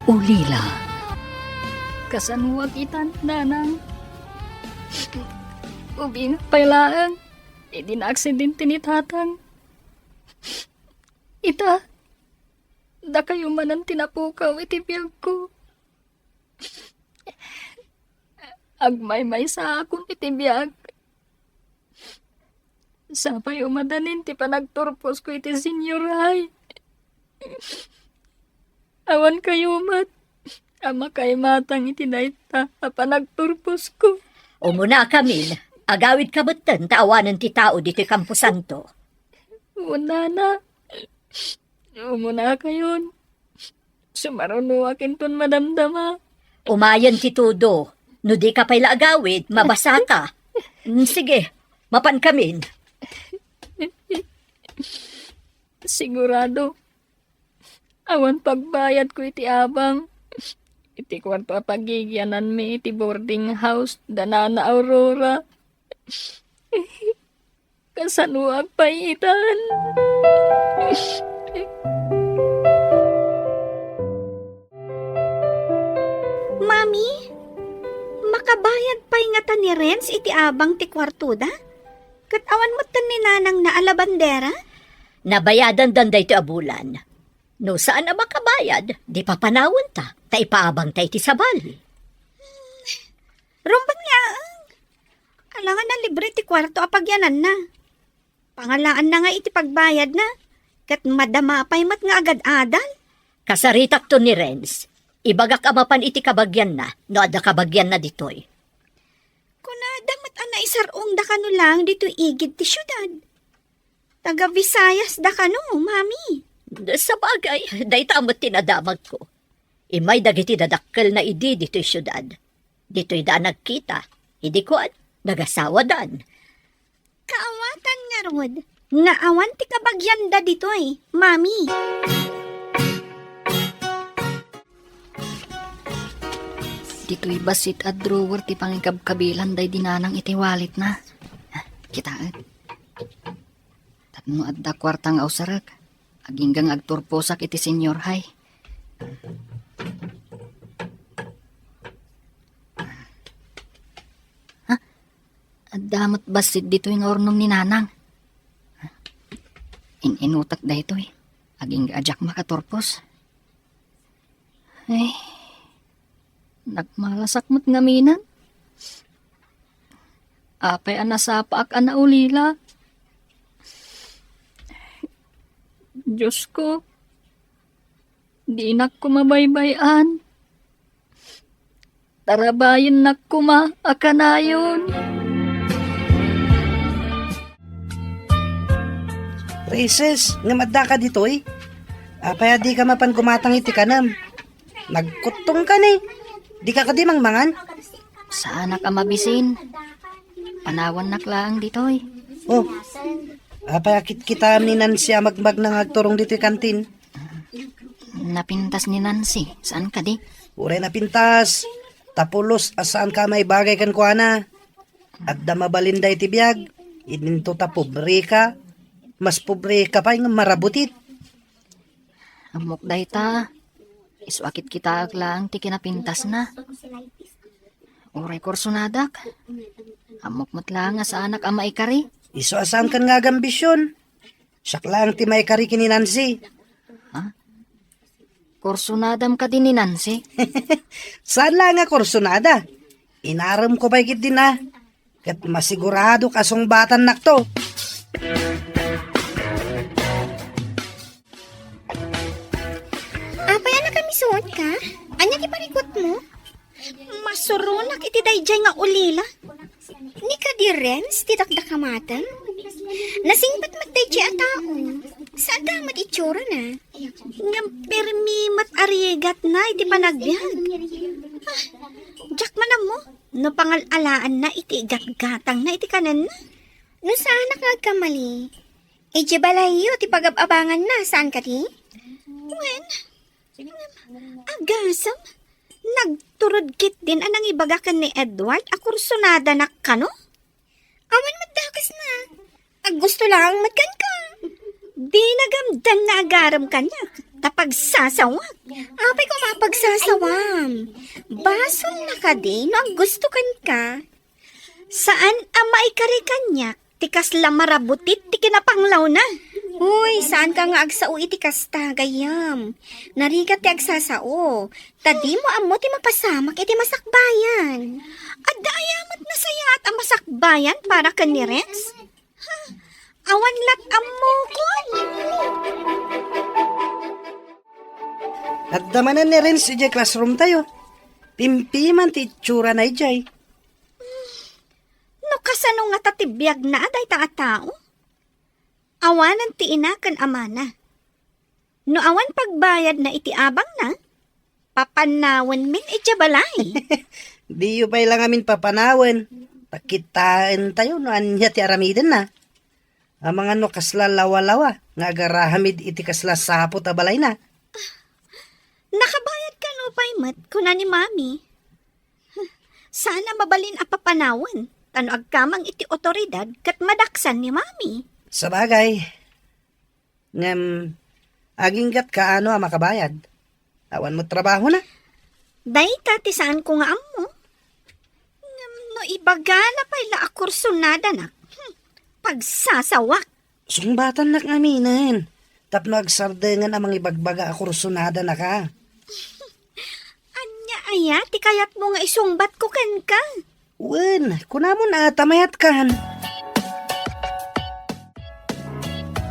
ulila. Kasanuwag itan, nanang. Ubing pailaan. Hindi na aksidente ni tatang. Ita, da kayo man ang tinapukaw itibiyag ko. Agmay-may sa akong itibiyag. Sapay umadanin ti panagturpos ko iti senyoray. Awan kayo mat. Ama kay matang itinayta panagturpos ko. Umuna, Camille. Agawid ka batan, taawanan ti tao dito Campo Santo. Una na. Umuna kayon. Sumaruno akin ton madamdama. Umayan ti Tudo. No di ka pala agawid, mabasa ka. Sige, mapan Camille. Sigurado. Awan pagbayad ko iti abang. Iti kwarto pagigyanan mi iti boarding house danana Aurora. Kasanuag paitan. Mami, makabayad pa'y nga ta ni Renz iti abang ti kwartuda? Kat awan mo tan ni nanang na alabandera? Nabayadan danday ti abulan. No saan na makabayad, di pa panawon ta, ipaabang ta iti sabali. Rumban nga alangan na libre ti kwarto apagyanan na. Pangalaan na nga iti pagbayad na. Kat madama pa'y mat nga agad-adal. Kasaritak to ni Renz. Ibagak amapan iti kabagyan na, no ada kabagyan na ditoy. Kunada mat ana isarong da kano lang dito igid ti syudad. Taga Visayas da kano, mami. Sa bagay, dahi tamot tinadamag ko. Imay dagiti dadakkel na idi dito'y syudad. Dito'y daan nagkita, hindi ko nagasawa dan. Kaawatan nga rod. Nga awan ti kabagyan da dito'y, mami. Dito'y basit at drawer ti pangikabkabilan day dinanang iti walit na. Kitaan. Tapno at da kwartang ausarak. Aginggang agturposak iti senyor hay. Ha? At damot basit dito yung ornong ni nanang. Inutak da ito eh. Aging ajak makaturpos. Ay, nagmalasak mo't ngaminan. Apay anasapa ak anaulila. Diyos ko, di nak ko mabaybayan. Tarabayin nak ko akanayon. Races, nga madda ka ditoy. Apaya di ka mapan gumatang iti kanam. Nagkutong ka ni. Di ka kadi mangmangan. Sana ka mabisin. Panawan naklang ditoy. Oh, apaya kita ni Nancy magmag na agturong dito'y kantin. Napintas ni Nancy. Saan ka di? Uray na pintas. Tapulos asaan ka may bagay kan kuana. At damabalinday ti biyag. Ininto ta pobre ka. Mas pobre ka pa yung marabutit. Amok day ta. Iswakit kita aglang ti kinapintas na. Uray korsunadak. Amok mo't lang sa anak ama ikari. Iso asaan kan nga gambisyon. Siyak lang ti may kari kini Nancy. Korsunadam ka din ni Nancy. Saan lang nga kursunada? Inaram ko pa ikit din na. Kat masigurado kasong batan nakto. Apay na kami suot ka? Anya ti parikot mo? Masurunak iti dayjay nga ulila. Ni ka di Renz, ti takdakamatan. Nasingpat magdayjay a tao. Saan damat itsura na? Ngam permi mat ariegat na iti panagbiag. Jack manam mo. No pangalalaan na iti gatgatang na iti kanan na. No saan nakagkamali? Iti balayo ti pagababangan na. Saan ka ti? Wen, agasam. Nagturod kit din anang ibagakan ni Edward. Akursunada na ka, no? Awan magdakas na. Gusto lang magkan ka. Di nagamdan na agaram ka niya. Tapagsasawak. Apay ko mapagsasawam. Basol na ka din, no ang gusto kan ka. Saan ang maikari kanyak? Tikas la marabutit, ti kinapanglaw na. Uy, saan ka nga agsao iti kasta, gayam? Narigat ti agsasao. Tadi mo amo ti mapasamak iti masakbayan. Adda ayamat na sayat ang masakbayan para ka ni Renz? Ha? Awan lat amo ko. At damanan ni Renz ijay classroom tayo. Pimpiman ti tsura na ijay. No kasano nga tatibiyag na aday ta tao? Awanan ti ina kan amana. No awan pagbayad na iti abang na, papanawan min iti balay. Di yu pa lang amin papanawan. Pakitaan tayo no anya ti aramiden na. Ang mga no kasla lawa-lawa. Nga garahamid iti kasla sapot a balay na. Nakabayad ka no paymat kuna ni mami. Sana mabalin a papanawan. Tano agkamang iti otoridad kat madaksan ni mami. Sa bagay. Ngam, aging gat ka ano makabayad. Awan mo trabaho na. Day tati saan ko nga amo. No ibaga na pala akursunada na. Pagsasawak. Sungbatan na kaminin. Tapno agsardengan amang ibagbaga akursunada na ka. Anya aya, ti kayat mo nga isungbat ko ken ka. Wen, kunamon na tamayat kan.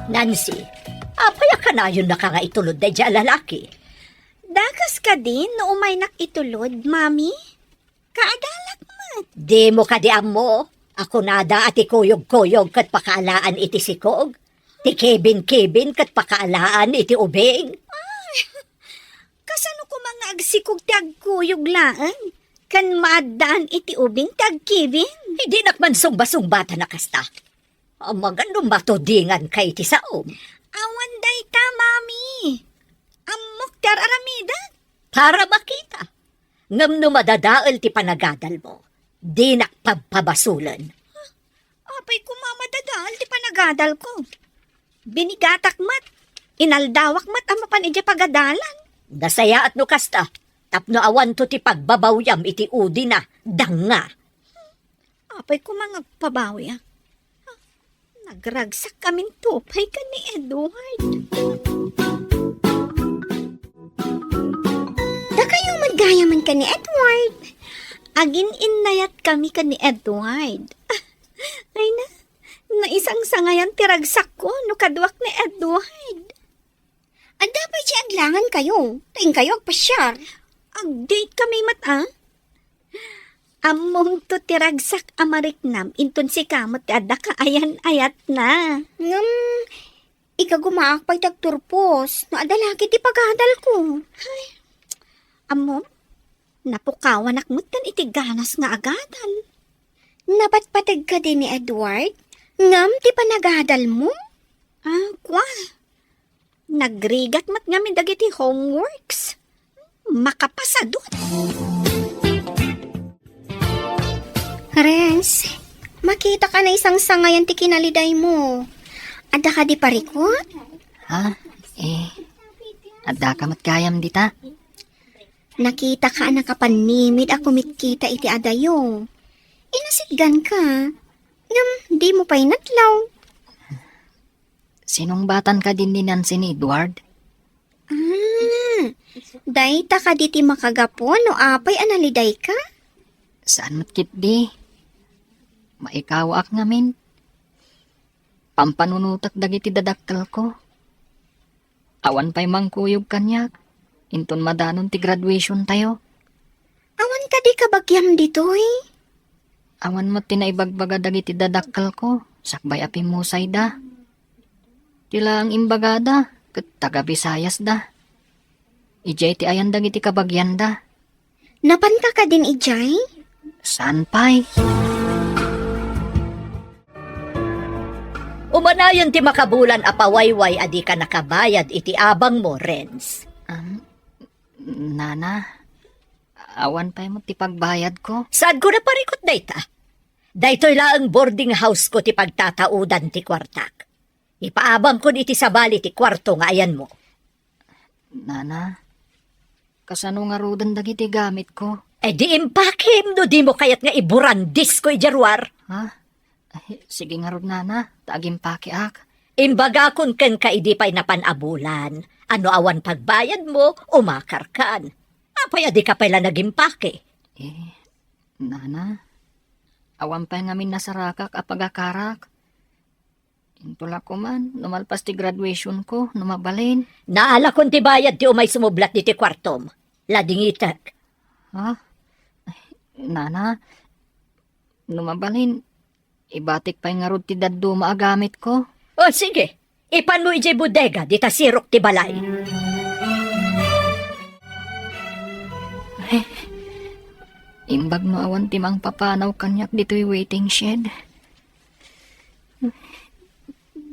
Nancy, apaya ka na yun nakangaitulod na dyan lalaki. Dakas ka din no umay nakitulod, mami. Kaadalak mat. Di mo ka di mo. Ako nada at ikuyog-kuyog kat pakaalaan iti sikog. Ti kibin-kibin kat pakaalaan iti ubing. Kasano ko mga agsikog ti agkuyog laan? Kan maadaan iti ubing ti agkibin? Hindi nakman sumba-sumbata na kasta. Ang magandong matudingan kay ti saom. Awan day ta, mami. Amok tar aramida. Para makita. Ngam no madadaal ti panagadal mo. Di nakpagpabasulan. Apay ko mamadadal ti panagadal ko. Binigatak mat. Inaldawak mat ang mapanidya pagadalan. Nasaya at no kasta. Tapno awan to ti pagbabawyam iti udi na danga. Apay ko mga pabawi ah. Nagragsak kaming tupay ka ni Edward. Da kayong maggayaman ka ni Edward. Agin innayat kami ka ni Edward. Ay na, naisang sangayan tiragsak ko no kadwak ni Edward. Anda pa siya aglangan kayo. Taing kayo agpasyar. Ag-date kami mata. Among to tiragsak amariknam, inton si kamot ada ka ayan-ayat na. Ikagumaak pa'y tagturpos, no adalaki ti pagadal ko. Ay, amom, napukawan akmutan iti ganas nga agadal. Napatpatag ka din ni Edward? Ngam ti panagadal mo? Kwa? Nagrigat mat ngamin dagiti homeworks. Makapasadot. Renz, makita ka na isang sangayan ti kinaliday mo. Ada ka di parikot? Ha? Adda ka matkayam dita. Nakita ka nakapanimid ako mitkita iti adayo. Inasidgan ka. Ngam, di mo pa'y natlaw. Sinong batan ka din ni Nancy ni Edward? Dayta ka di ti makagapon no apay analiday ka? Saan matkit di? Maikawak ngamin. Pampanunutak dagiti dadakkel ko. Awan pa'y mangkuyog kanyak. Inton madanon ti graduation tayo. Awan ka di kabagyam ditoy. Awan mo tinaibagbaga dagiti dadakkel ko. Sakbay api musay da. Tila ang imbagada. Kat taga Visayas da. Ijay ti ayan dagiti kabagyan da. Napanta ka din ijay? Saan pa'y? Umanayon ti makabulan apawayway adi ka nakabayad iti abang mo, Renz. Nana, awan pa'y mo ti pagbayad ko. Saan ko na parikot dayta? Daytoy laang boarding house ko ti pagtataudan ti kwartak. Ipaabang ko iti sabali ti kwarto nga ayan mo. Nana, kasano nga rudan dagiti gamit ko? Di impakim no di mo kayat nga iburandis ko ijarwar. Ha? Ay, sige nga rod, Nana. Taagim pakiak. Imbaga kun ken ka idi pa'y napanabulan. Ano awan pagbayad mo, umakarkan. Apay adi ka pala nagimpake. Nana, awan pa ngamin nasarakak apagakarak. Intula ko man, numalpas ti graduation ko, numabalin. Naala kun ti bayad ti umay sumublat di ti kwartom. Ladingitek. Ha? Ay, Nana, numabalin. Ibatik pa nga rod ti daddo maagamit ko. O sige, ipan mo ije bodega di ta sirok ti balay. Imbag no awan timang papanaw kanyak dito'y waiting shed.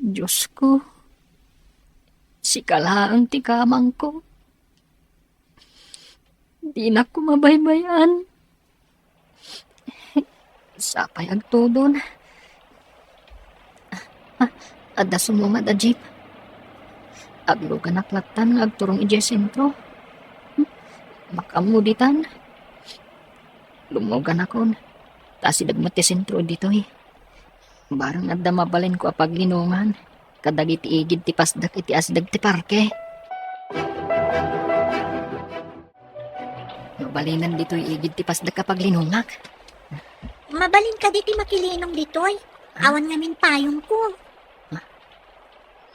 Diyos ko, si kalaang ti kamang ko. Di na ko mabaybayan. Sapay agtudon. Adda sumungad a jeep. Aglugan naklatan agturong ije sentro. Makamuditan. Lumugan akon. Tasi dagmat ti sentro dito eh. Barang adda mabalin ko apag linungan. Kadag iti igid ti pasdak iti asdag ti parke. Mabalinan dito igid ti pasdak kapag linungak. Mabalin ka diti makilinong ditoy. Awan ngamin payong ko.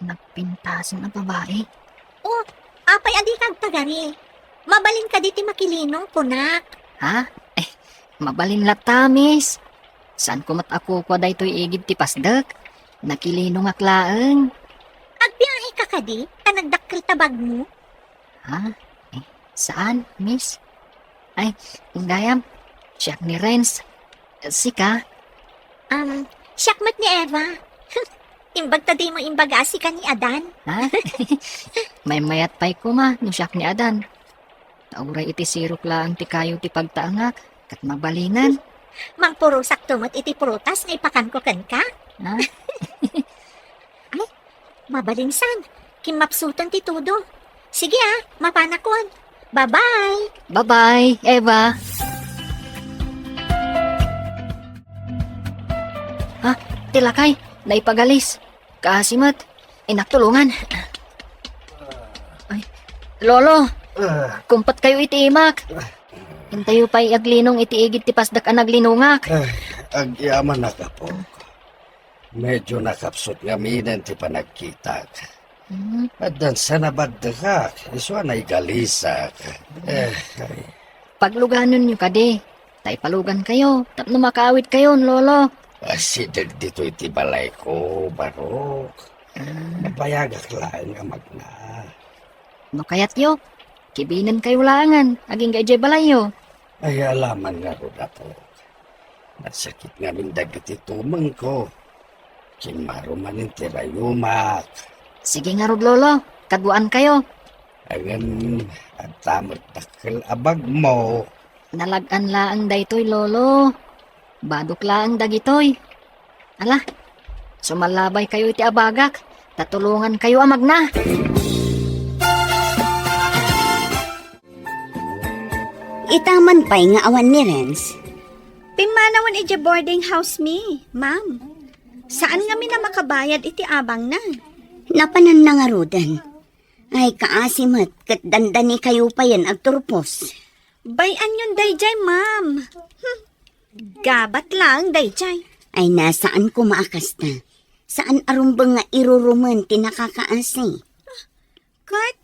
Nagpintasan na babae. Oh, apay adi kag tagari. Mabalin ka diti makilinong punak. Ha? Mabalin latamis. Saan ko matako ko day to'y igid ti pasdak? Nakilinong aklaang. Agbiyahe ka kadi, nagdakkel tabag mo. Ha? Saan, miss? Ay, gayam. Siyak ni Renz. Sika? Siyakmat ni Eva. Imbag tadi mo imbagasi ka ni Adan. Ha? May mayat pa'y ko ma, no siyak ni Adan. Tauray iti sirok lang ti kayo ti pagtaangak, kat mabalinan. Mang puro saktumot iti prutas nga ipakan ko ken ka. Ha? Mabalinsan, kimapsutan ti tudo. Sige mapanakon. Bye-bye. Bye-bye, Eva. Ha? Tilakay, naipagalis. Kaasimat, inaktulungan. Ay, Lolo, kumpat kayo iti imak. Hintayo pa'y aglinong iti igit ti pasdak ang naglinungak. Ang yaman na kapok. Medyo nakapsot nga minan ti panagkitag. At dan sa nabagdakak, iswa na igalisak. Pagluganon nyo kadi. Tay palugan kayo, tapno makaawit kayo, Lolo. Asidag dito iti balay ko, barok. Napayagak lang nga magna. No kayat yo, kibinan kayo langan, aging gajay balayo. Ay alaman nga ro na po. Nasakit nga mindag iti tumang ko. Kimaro man iti rayumak. Sige nga rod, Lolo, kaguan kayo. Angan at tamot takil abag mo. Nalagan laang daytoy, Lolo. Badok laang dagitoy. Ala, sumalabay kayo iti abagak. Tatulungan kayo amag na. Itaman pa'y nga awan ni Renz. Pimanawan iti boarding house mi, ma'am. Saan nga mi na makabayad iti abang na? Napanan na nga rudan. Ay kaasimat, kat dandani kayo pa yan agturpos. Bayan yun dayjay, ma'am. Gabat lang dayjay. Ay nasaan ko maakas na? Saan arumbang nga iruruman ti nakakaasi? Kat,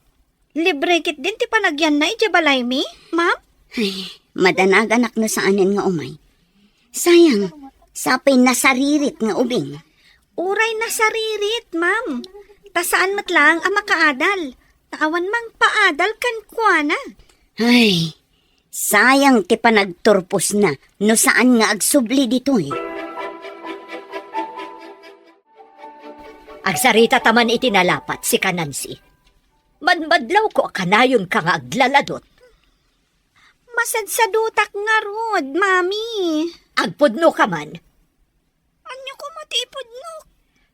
libre kit din ti panagyan na iti balay mi, ma'am? Ay, madanaganak na saanan nga umay. Sayang, sapay nasaririt nga ubing. Uray na saririt, ma'am. Ta saan matlang ang makaadal? Taawan mang paadal kan kuana. Ay, sayang ti panagturpos na no saan nga agsubli dito eh. Agsarita taman itinalapat si Kanansi. Madmadlaw ko kanayon ka nga aglaladot. Masadsadutak nga rod, mami. Agpudno ka man. Anyo ko matipod no?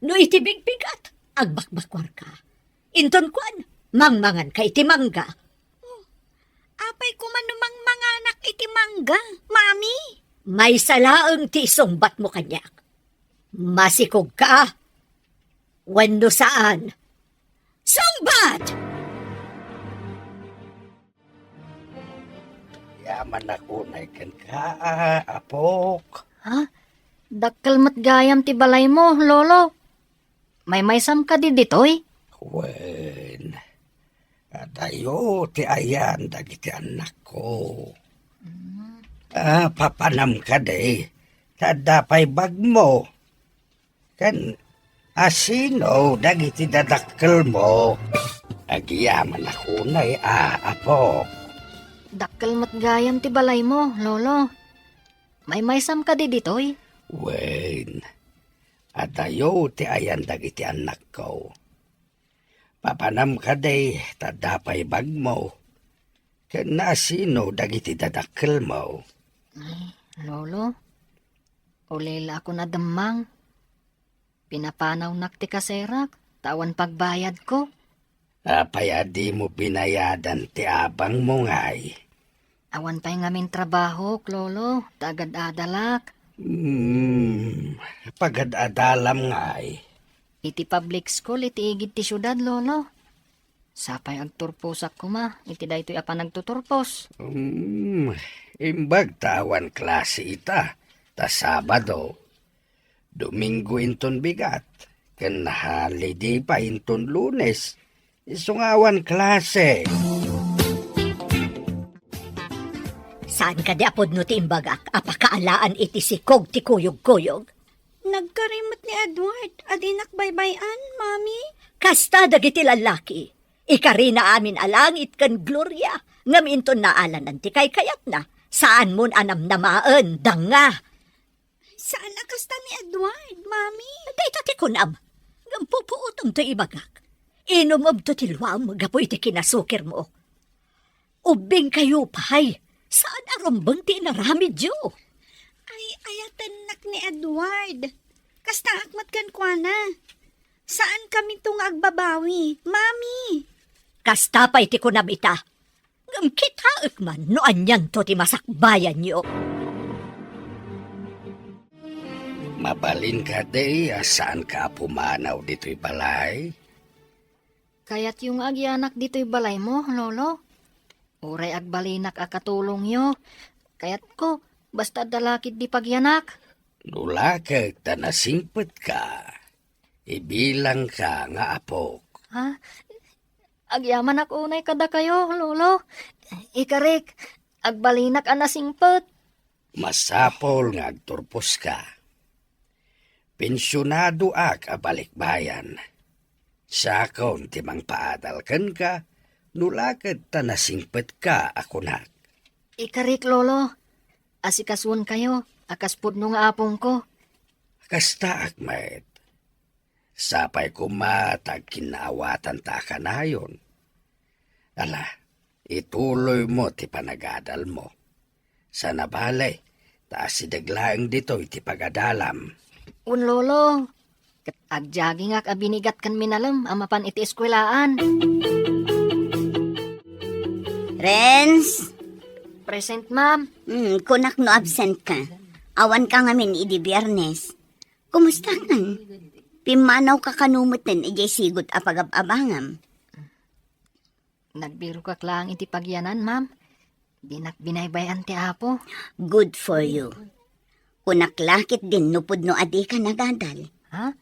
No itibigbigat, agbakbakwar ka. Inton kwan, Mangmangan ka iti mangga. Apay ko manumang mga anak iti mangga, mami. May salaang ti isungbat mo kanyak. Masikog ka. Wano saan? Sungbat! Yaman ako na ikan ka, apok. Ha? Dakkel mat gayam ti balay mo, lolo. May maysam ka di ditoy? Wen, adayo ti ayan dagiti anak ko. Papanam ka de, tadapay bag mo. Kan asino dagiti dadakkel mo. Agiyaman ako na apok. Dakkel mat gayam ti balay mo, lolo. May maysam ka di ditoy? Wen, adayo ti ayan dagiti anak ko. Papanam ka de, tadapay bag mo. Kan asino dagiti dadakkel mo. Lolo, ulila ako na damang. Pinapanaw nakti kaserak, tawan pagbayad ko. Apayadi mo binayadan ti abang mo ngay. Awan pa'y ngamin trabaho, lolo, tagad adalak. Pagad-adalam ngay. Iti public school, iti igid ti syudad, lolo. Sapay agturposak ko ma, iti daytoy apa nagtuturpos. Imbag tawan klase ita, ta Sabado. Domingo inton bigat, ken holiday pa inton Lunes. Isungawan klase. Saan ka di apod no ti imbagak? Apakaalaan iti sikog ti kuyog-kuyog? Nagkarimot ni Edward, adinak baybayan, mami. Kasta dagiti lalaki. Ikarina amin alangit kan Gloria. Ngaminton naalanan ti kay kayat na. Saan mon anam namaan, danga. Saan akasta ni Edward, mami? Dito ti kunam. Gampupuutom to ibagak. Inumob to ti luwam, gapoy ti kinasukir mo. Ubing kayo pay. Saan arumbang ti naramidyo? Ay, ayatan nak ni Edward. Kasta akmat kan kwa na. Saan kami tung agbabawi, mami? Kasta pa'y ti kunam ita. Ngam kita man no anyan to ti masakbayan nyo. Mabalin ka de, saan ka pumanaw dito'y balay? Kaya't yung agyanak dito'y balay mo, lolo. Uray agbalinak akatulong yo. Kaya't ko, basta dalakid di pagyanak. Nulakag ta nasingpet ka. Ibilang ka nga apok. Ha? Agyaman ak unay kada kayo, lolo. Ikarik, agbalinak anasingpet. Masapol nga agturpos ka. Pensyonado ak abalikbayan. Sakon timang paadalkan ka, nulakad ta nasingpet ka akunak. Ikarik, lolo. Asikasun kayo, akaspud nung apong ko. Kasta akmet. Sapay kumatag kinaawatan ta ka na yun. Ala, ituloy mo ti panagadal mo. Sa nabalay, taas sidaglaang dito iti pagadalam. Un lolo, kat agjaging ak abinigat kan minalam, amapan iti eskwelaan. Renz, Present, ma'am. kunak no absent ka. Awan ka ngamin idi Biyernes. Kumusta kan? Pimanaw ka kanumutin ijay sigot apagab-abangam. Nagbiro ka lang iti pagyanan, ma'am. Dinak binaybayan ti apo. Good for you. Kunak lakit din nupod no adi ka nagadal. Ha?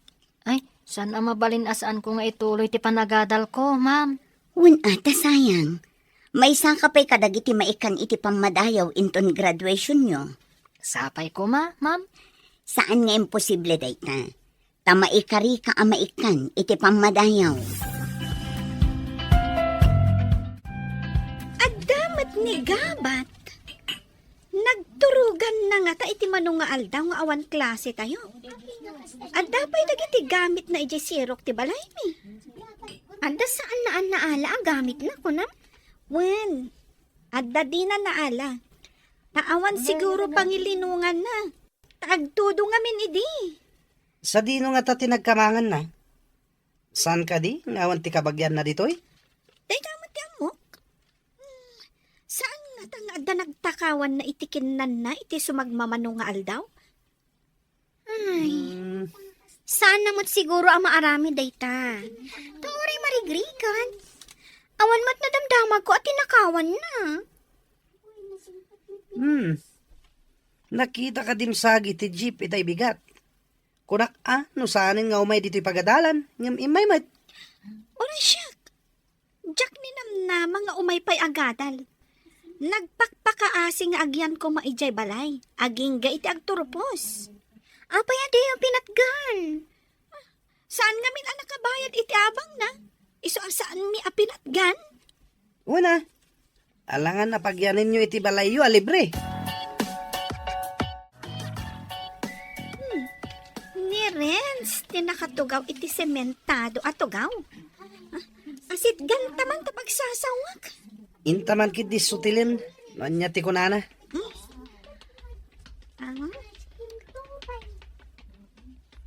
Ay, saan ang mabalin asaan ko nga ituloy ti panagadal ko, ma'am? Ata sayang. May isa ka pa'y kadagiti maikan iti pamadayaw inton graduation nyo. Sapay ko, ma'am. Saan nga imposible dayta? Tamaikari ka amaikan iti pamadayaw. Adamat ni Gabat. Nagturugan na nga ta iti manong nga aldaw nga awan klase tayo. Adda pa'y dagiti gamit na iti sirok ti balay mi. Adda saan naan naala ang gamit na ko na? Wen, adda di na naala. Naawan siguro pangilinungan na. Tagtudo nga min idi. Sa dino nga ta tinagkamangan na. Saan ka di? Ngawan ti kabagyan na ditoy? Day kamot ti amok. Saan nga tanga nagtakawan na itikinan na iti sumagmamano nga aldaw? Ay, saan namot siguro ang maarami dayta? Tauri marigrikan. Awan mat nadamdamag ko at tinakawan na. Nakita ka dim sagi ti jeep itay bigat. Kunak no saanin nga umay dito'y pagadalan. Ngam imay mat. Ora siyak. Jack ni namna mga umay pa'y agadal. Nagpakpakaasi nga agyan ko maijay balay. Aging ga iti agturupos. Apay adi ang pinatgan. Saan nga min anak kabayad iti abang na? Iso saan mi apinatgan? Una, alangan na pagyanin nyo iti balayo libre. Ni Renz, tinakatugaw iti sementado at tugaw. Asit gantaman ta pagsasawak. Intaman kit sutilin. Nanya ti kunana.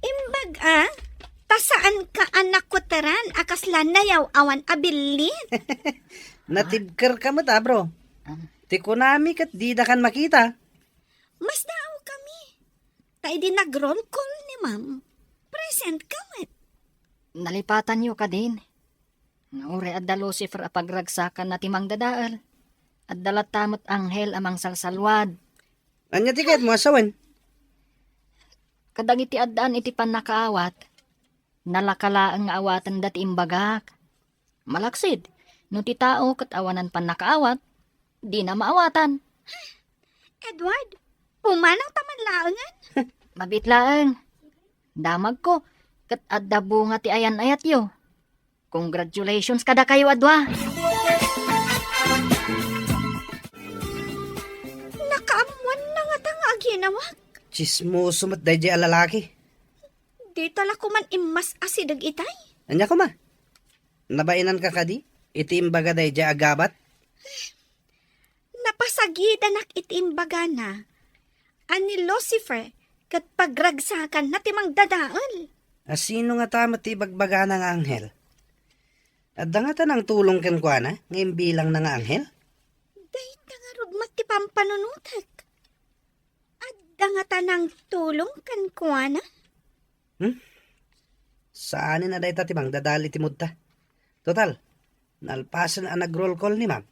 Imbag tasaan ka anak ko taran, akaslan na yaw awan abilit. Natibker ka mata bro. Ti kunami kat di da kan makita. Mas daaw kami. Tayo din nag-roll call ni ma'am. Present ka mat. Nalipatan niyo ka din. Naure adda Lucifer a pagragsakan na timang dadaal. At dalatamot anghel amang salsalwad. Anya ti kahit mo asawan. Kadang iti addaan iti panakaawat. Nalakalaang nga awatan dati imbagak. Malaksid, no ti tao kat awanan panakaawat, di na maawatan. Edward, pumanang taman laangan. Mabitlaang. Damag ko, kat adda bunga ti ayan ayat yo. Congratulations kada kayo adwa. Nakaamuan na nga tanga aginawak. Chismoso mat day jay alalaki. Di tala ko man imas asidag itay. Anya ko ma. Nabainan ka kadi? Iti imbaga day jay agabat? Napasagida nak itimbaga na. Ani Lucifer, kat pagragsakan na timang dadaal. Asino nga tama ti bagbaga ng anghel? Adda nga tanang tulong ken kwa na, ngayon bilang ng anghel? Day tangarod mat ti pampanunutak. Adda nga tanang tulong kan kuana. Saan na day tatimang dadali timod ta? Total, nalpasan ang nag-roll call ni ma'am.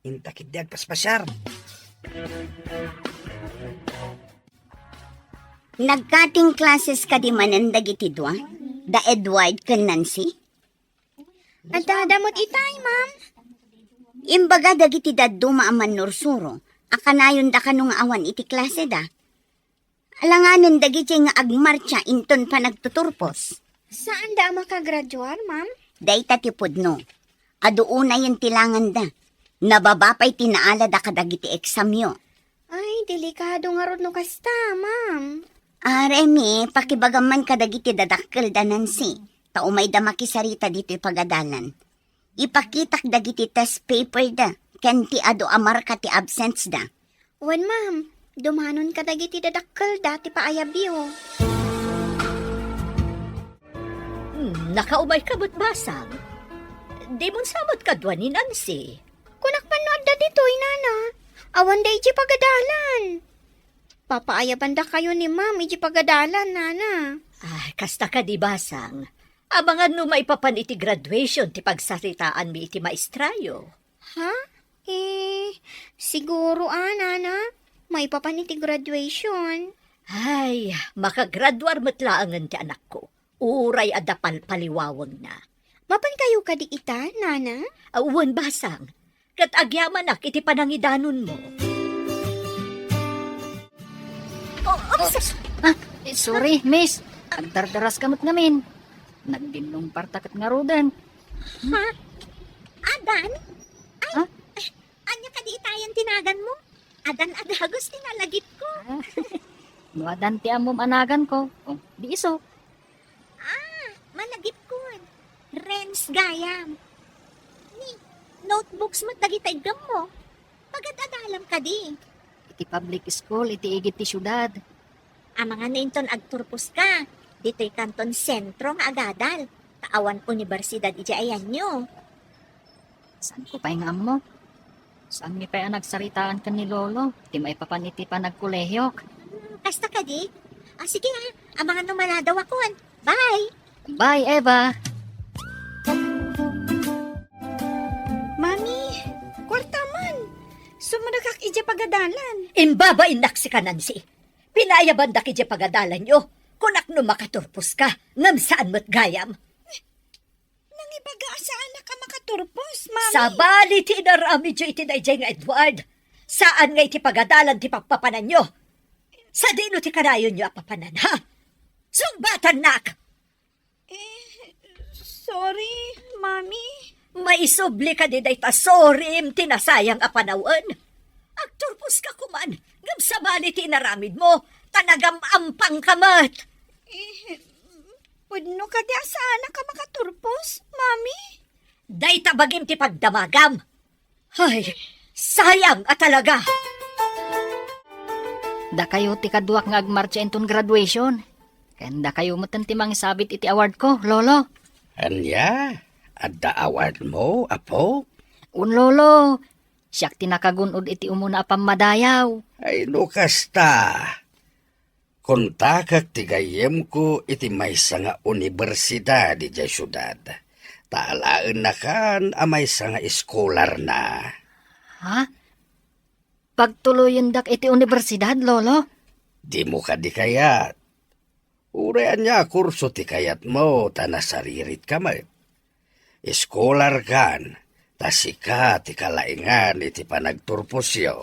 Intakit di agpaspasyar. Nagkating classes ka di manan dagiti dua? Da Edward ken Nancy? At dadamot itay, ma'am. Imbaga dagiti daddo maaman nursuro. Akanayon da kanong awan iti klase da. Alanganin dagiti nga agmarcha inton pa nagtuturpos. Saan da makagraduar, ma'am? Dayta tipod no. Aduuna yung tilangan da. Nababapay tinaala da kadagiti eksamyo. Ay, delikado nga rod no kasta, ma'am. Remy, pakibagaman kadagiti dadakkel da Nancy. Taumay da makisarita dito pagadalan. Ipakitak dagiti test paper da. Ken ti ado amarka ti absence da. Wan, ma'am. Dumanon ka dagiti dadakkel dati pa ayabyo. Nakaumay ka ba't basang? Di mon samot ka dwa ni Nancy. Kunak panood da dito'y, nana. Awan da iji pagadalan. Papaayaban da kayo ni ma'am iji pagadalan, nana. Kasta ka di basang. Abangan no maipapan iti graduation ti pagsaritaan mi iti maestrayo. Ha? Siguro, nana. May papaniti graduation. Ay, makagraduar matlaangan ti anak ko. Uray adapal paliwawang na. Mapan kayo kadi ita, nana? Uwan basang. Kat agyaman ak iti panangidanon mo. Sorry, miss. Agdardaras kamot namin. Nagdinong partakat nga rodan. Ha? Adan? Ay, Ha? anya kadi itayan tinagan mo? Adan adagos tinalagip ko. Nuadan ti amom anagan ko. Di iso. Malagip ko. Renz gayam. Ni, notebooks mo tagitay gam mo. Pagad-adalam ka di. Iti public school, iti igit ti syudad. Ang mga nainton agturpos ka. Dito'y kanton sentro nga agadal. Kaawan universidad iti ayan nyo. Saan ko pa nga mo? Saan mi pa nagsaritaan ka ni Lolo? Di may papaniti pa nagkolehiyo. Kasta ka di? Sige nga, ang mga numaladaw ako. Bye! Bye, Eva! Mami, kwarta man. Sumunagak ija pagadalan. Imbaba inaksi ka, Nancy. Pinayaban da kidya pagadalan nyo. Kunak no makaturpos ka, ngam saan mo't gayam. Nangibaga saan na ka makaturpos, mami? Sa bali ti inarami dyo itinayjay nga Edward. Saan nga iti pagadalan ti pagpapanan nyo? Sa dino ti kanayon nyo apapanan, ha? Sumbatan nak! Sorry, mami. Maisubli ka din ay tasorim tinasayang apanawan. Agturpos ka kuman, ngam sa bali ti inaramid mo, tanagam ampang kamat. Pudno ka di saan na ka makaturpos, mami? Day tabagim ti pagdamagam. Ay, sayang at talaga. Da kayo ti kaduak nga agmarcha inton graduation. Kanda kayo matan ti mangisabit iti award ko, Lolo. Anya? Adda award mo, apo? Un Lolo, siyak tinakagunod iti umuna apam madayaw. Ay, no kasta. Kontakak ti gayem ko iti maysa nga universidad di jay syudad. Taalaan na kan maysa nga eskolar na. Ha? Pagtuloyin dak iti universidad, Lolo? Di mo ka di kayat. Urean niya kurso ti kayat mo, tanasaririt ka mo. Eskolar kan, tasika ti kalaingan iti panagturposyo.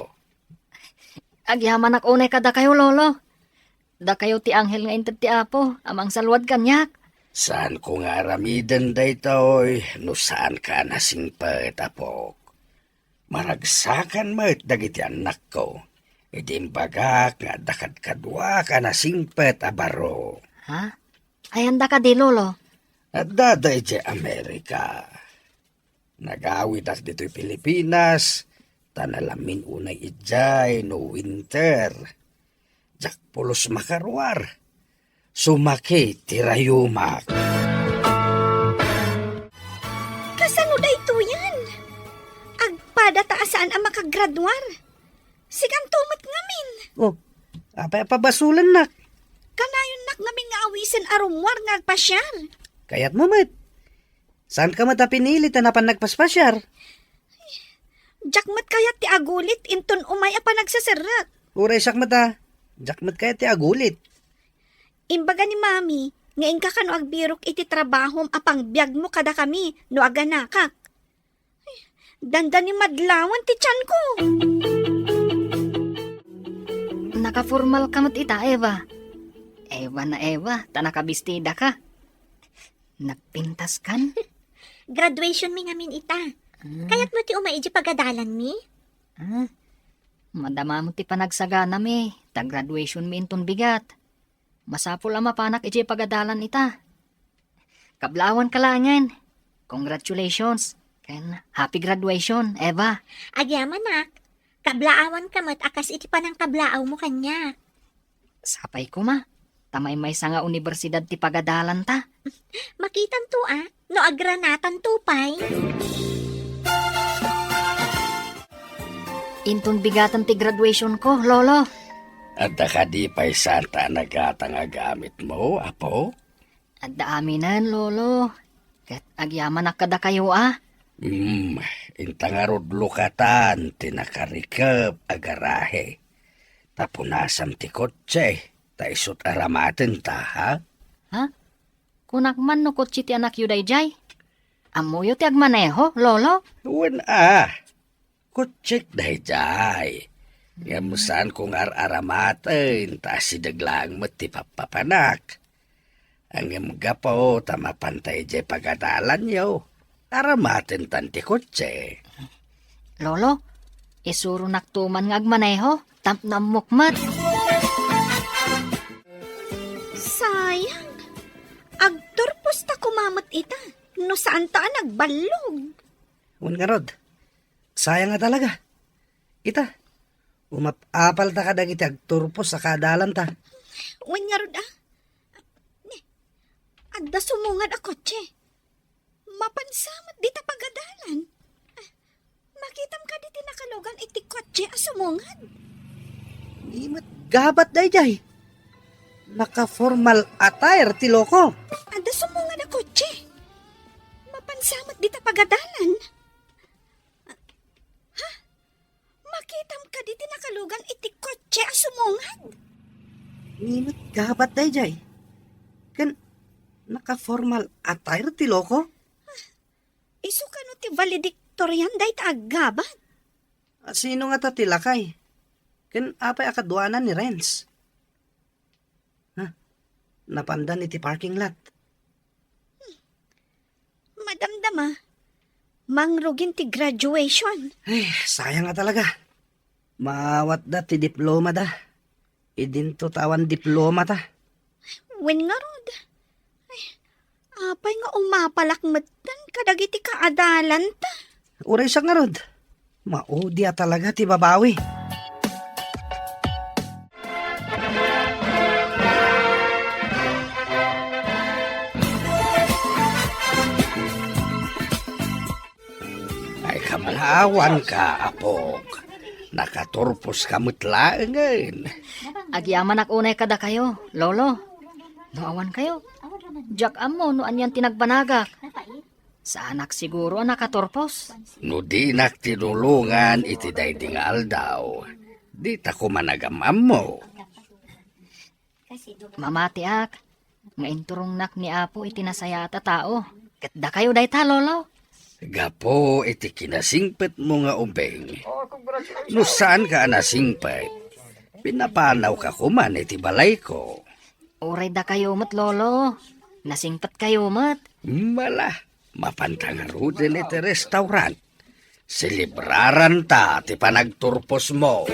Agyaman ak unay kada kayo, Lolo. Da kayo ti anghel nga inted ti Apo, amang salwad kanyak. Saan ko nga aramiden daytoy, no saan ka nasingpet, apok. Maragsakan mo't dagiti anak ko. Idimbagak nga dakad kadwa ka nasingpet, abaro. Ha? Ayan da ka di, Lolo. At daday di Amerika. Nagawid ak dito'y Pilipinas, tanalamin unay ijay no winter. Jak pulos makarwar. Sumaki tirayumak. Kasano da ito yan? Agpada taasaan ang makagradwar. Sigang tumot ngamin. Oh, apay pabasulan nak. Kanayon nak ngamin nga awisan arumwar nga agpasyar. Kayat mo, mat. Saan ka mata pinilit na napan nagpaspasyar? Jakmat kayat ti agulit inton umay apa nagsasarak. Uray sak mata. Jakmat kaya ti agulit. Imbaga ni mami, ngayon ka no agbirok iti trabahom apang biyag mo kada kami no aganakak. Danda ni madlawan ti tiyan ko. Nakaformal ka mat ita, Eva. Eva na Eva, tanakabistida ka. Nagpintas kan? Graduation mi ngamin ita. Kaya't mo ti umaiji pagadalan mi? Madama mo ti panagsagana mi. Tag-graduation mi inton bigat. Masapul ang mapanak iti pagadalan ita. Kablawan kalangan. Congratulations. Ken happy graduation, Eva. Agyaman nak. Kablaawan ka mat akas iti panang kablaaw mo kanya. Sapay ko ma. Tamay may nga universidad ti pagadalan ta. Makitan to no agranatan tupay. Inton bigatan ti graduation ko, Lolo. At di pa'y santa nagatang agamit mo, apo? At daaminan, Lolo. Kat agyaman na kada kayo Intangarod lukatan, tinakarikap agarahe. Tapunasam ti kotse, taisot aramaten ta, ha? Ha? Kunak man no kotsi ti anak yu dayjay. Amuyo ti agmaneho, Lolo. Wen kutsik dayjay. Ngamusan kong aramaten, ta sidaglang mo ti papapanak. Ang imgapo, tamapantay jay pagadalan yo. Aramaten tanti kotse. Lolo, isuro naktuman nga agmaneho. Tamp na mukmat. Sayang. Agturpos ta kumamot ita. No saan ta nagbalog. Un nga rod. Sayang nga talaga. Ita. Umapapal ta kadag iti agturpos sa kadalan ta. Uwan nga rod Agda sumungad a kotse. Mapansamat di ta pagadalan. Makitam ka diti nakalugan iti kotse asumungan. Imat gabat dayjay. Naka-formal attire ti loko. Anda sumungan na kotse. Mapansamat dita pagadalan. Ha? Makitam ka diti nakalugan iti kotse asumungan. Imat gabat dayjay. Kan naka-formal attire ti loko. Isu ka no ti valedictorian day tagabat. Sino nga ta tilakay? Kan apay akadwanan ni Renz. Napandan iti parking lot. Madamdama, mangrugin ti graduation. Sayang nga talaga. Mawat da ti diploma da. Idinto tawan diploma ta. Wen nga rod. Ay, apay nga umapalakmatan kadagiti kaadalan ta. Uray siya nga rod. Maudya talaga ti babawi. Ay kamalawan ka, apok. Nakaturpos ka mutlaangan. Agyaman ak unay kada kayo, lolo. Noawan kayo. Jak amo no anyan tinagbanagak. Sa anak siguro ang nakaturpos. No di tinulungan iti daydingal daw. Di ta ko managamam mo. Mamati ak. Ngayon turong nak ni Apo itinasaya ata tao. Katda kayo dayta, lolo. Gapo iti kinasingpet mo nga ubeng. No saan ka nasingpet? Pinapanaw ka kuman iti balay ko. Uray da kayo mat, lolo. Nasingpat kayo mat. Mala, mapantangaro din iti restaurant. Silibraran ta ti panagturpos mo.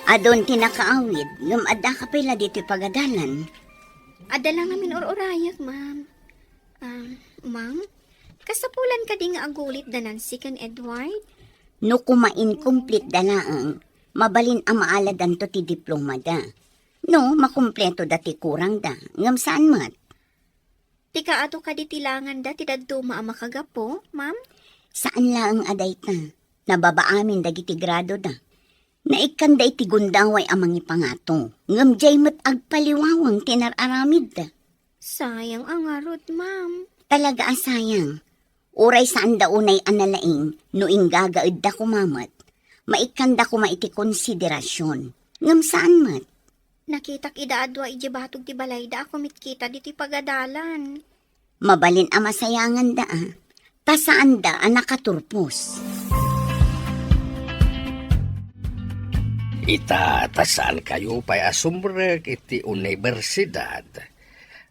Adon tinakaawid, ngam ka pala dito pagadalan. Adala namin or-orayag, ma'am. Ma'am, kasapulan ka di nga agulit danan si Ken Edward? No kumain complete dalaang, mabalin ang maaladan to ti diploma da. No, makumpleto dati kurang da. Ngam saan mat? Tika ato ka di tilangan da ti dadto makagapo, ma'am? Saan lang aday ta? Nababaamin dagiti grado da. Naikanda iti gundaway amang ipangato. Ngam jay mat agpaliwawang tinararamid da. Sayang ang arot, ma'am. Talaga asayang. Uray saan da unay analaing no ingagaid da kumamat. Maikanda ko maiti konsiderasyon. Ngam saan mat? Nakitak idaadwa iji batog ti balay da ako mitkita diti pagadalan. Mabalin ang masayangan da tasaan da ang nakaturpos. Ita tasaan kayo pa'y asumrek iti universidad.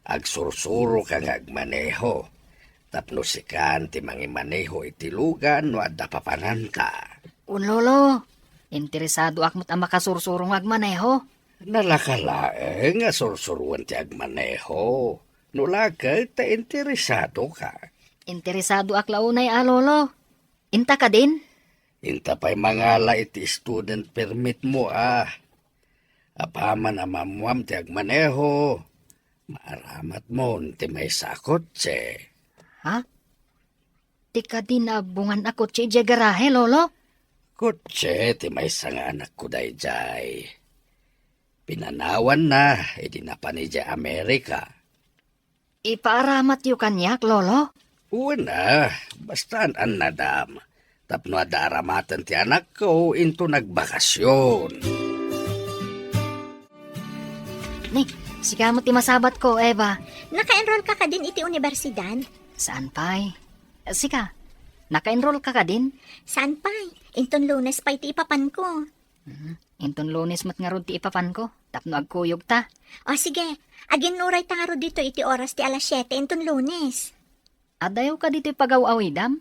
Agsursuro kang agmaneho. Tapno sikan ti mangimaneho iti lugan no adda papananta. Lolo, interesado akmat ang makasursurong agmaneho. Nalakalaeng nga sursuruan ti agmaneho. No lagay ta interesado ka. Interesado ak launay, lolo. Inta ka din? Inta pa'y mangala iti student permit mo Apaman amamuam ti agmaneho. Maaramat mo ti may sakot Ha? Tika din abungan ako ti garahe, lolo? Kotse ti may nga anak ko dayjay. Pinanawan na, edi na pa ni Amerika. Ipaaramat yu kanyak, lolo? Una, basta an nadam. Tapno adaramatan ti anak ko into nagbakasyon. Ni, sika mo ti masabat ko, Eva. Naka-enroll ka din iti universidad? Saan pa'y? Sika, naka-enroll ka din? Saan pa'y? Inton Lunes pa'y ti ipapan ko. Inton Lunes mat nga rod ti ipapan ko. Tapno agkuyog ta. O sige, agin nuray ta nga rod dito iti oras ti alas 7 inton Lunes. Adayaw ka dito pagaw-awidam?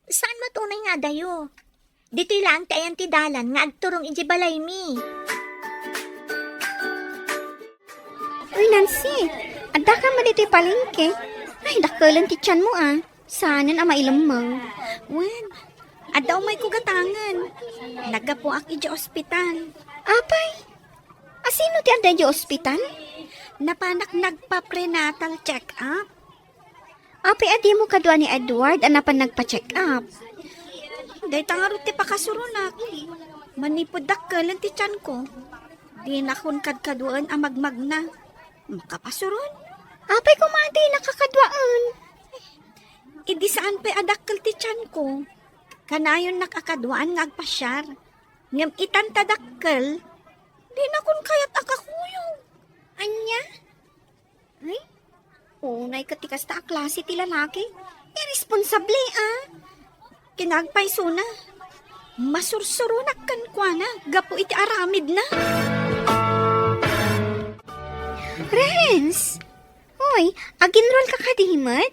Saan matunay nga dayo? Dito lang ti ayan ti dalan nga agturong iji balay mi. Uy, Nancy, adda ka ma dito palengke. Ay, dakalan ti tiyan mo Sanan ang mailamang. Wen, adda may kugatangan. Nagapo ak iji ospital. Apay, asino ti adda iji ospital? Napanak nagpa-prenatal check-up. Apay adi mo kadwa ni Edward, anapan nagpa-check up. Day tangarot ti pakasurunak. Manipod dakkel ti tiyan ko. Di nakon kadkaduan ang magmagna. Makapasuron. Apay kumadi nakakadwaan. Idi saan pa adakkel ti tiyan ko. Kanayon nakakadwaan nga agpasyar. Ngam itan tadakkel. Di nakon kayat akakuyog. Anya? Ay, unay katikas ta klase ti lalaki. Irresponsable Kinagpay suna. Masursurunak kan kwa na. Gapo iti aramid na. Renz! Hoy, aginroll ka kadimot?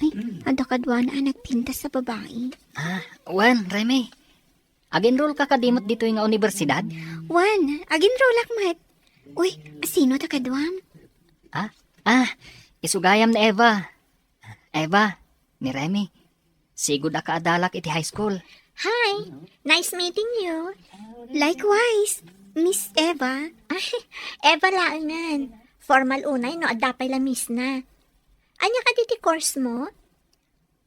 Ay, adakadwa na nagpintas sa babae. Wan, Remy. Aginroll ka kadimot dito yung universidad? Wan, aginroll akmat. Uy, sino ta kadwam? Isugayam na Eva. Eva, ni Remy. Sigud ka adalak iti high school. Hi, nice meeting you. Likewise, Miss Eva. Ay, Eva laangan. Formal unay no, adapay la miss na. Anya ka diti course mo?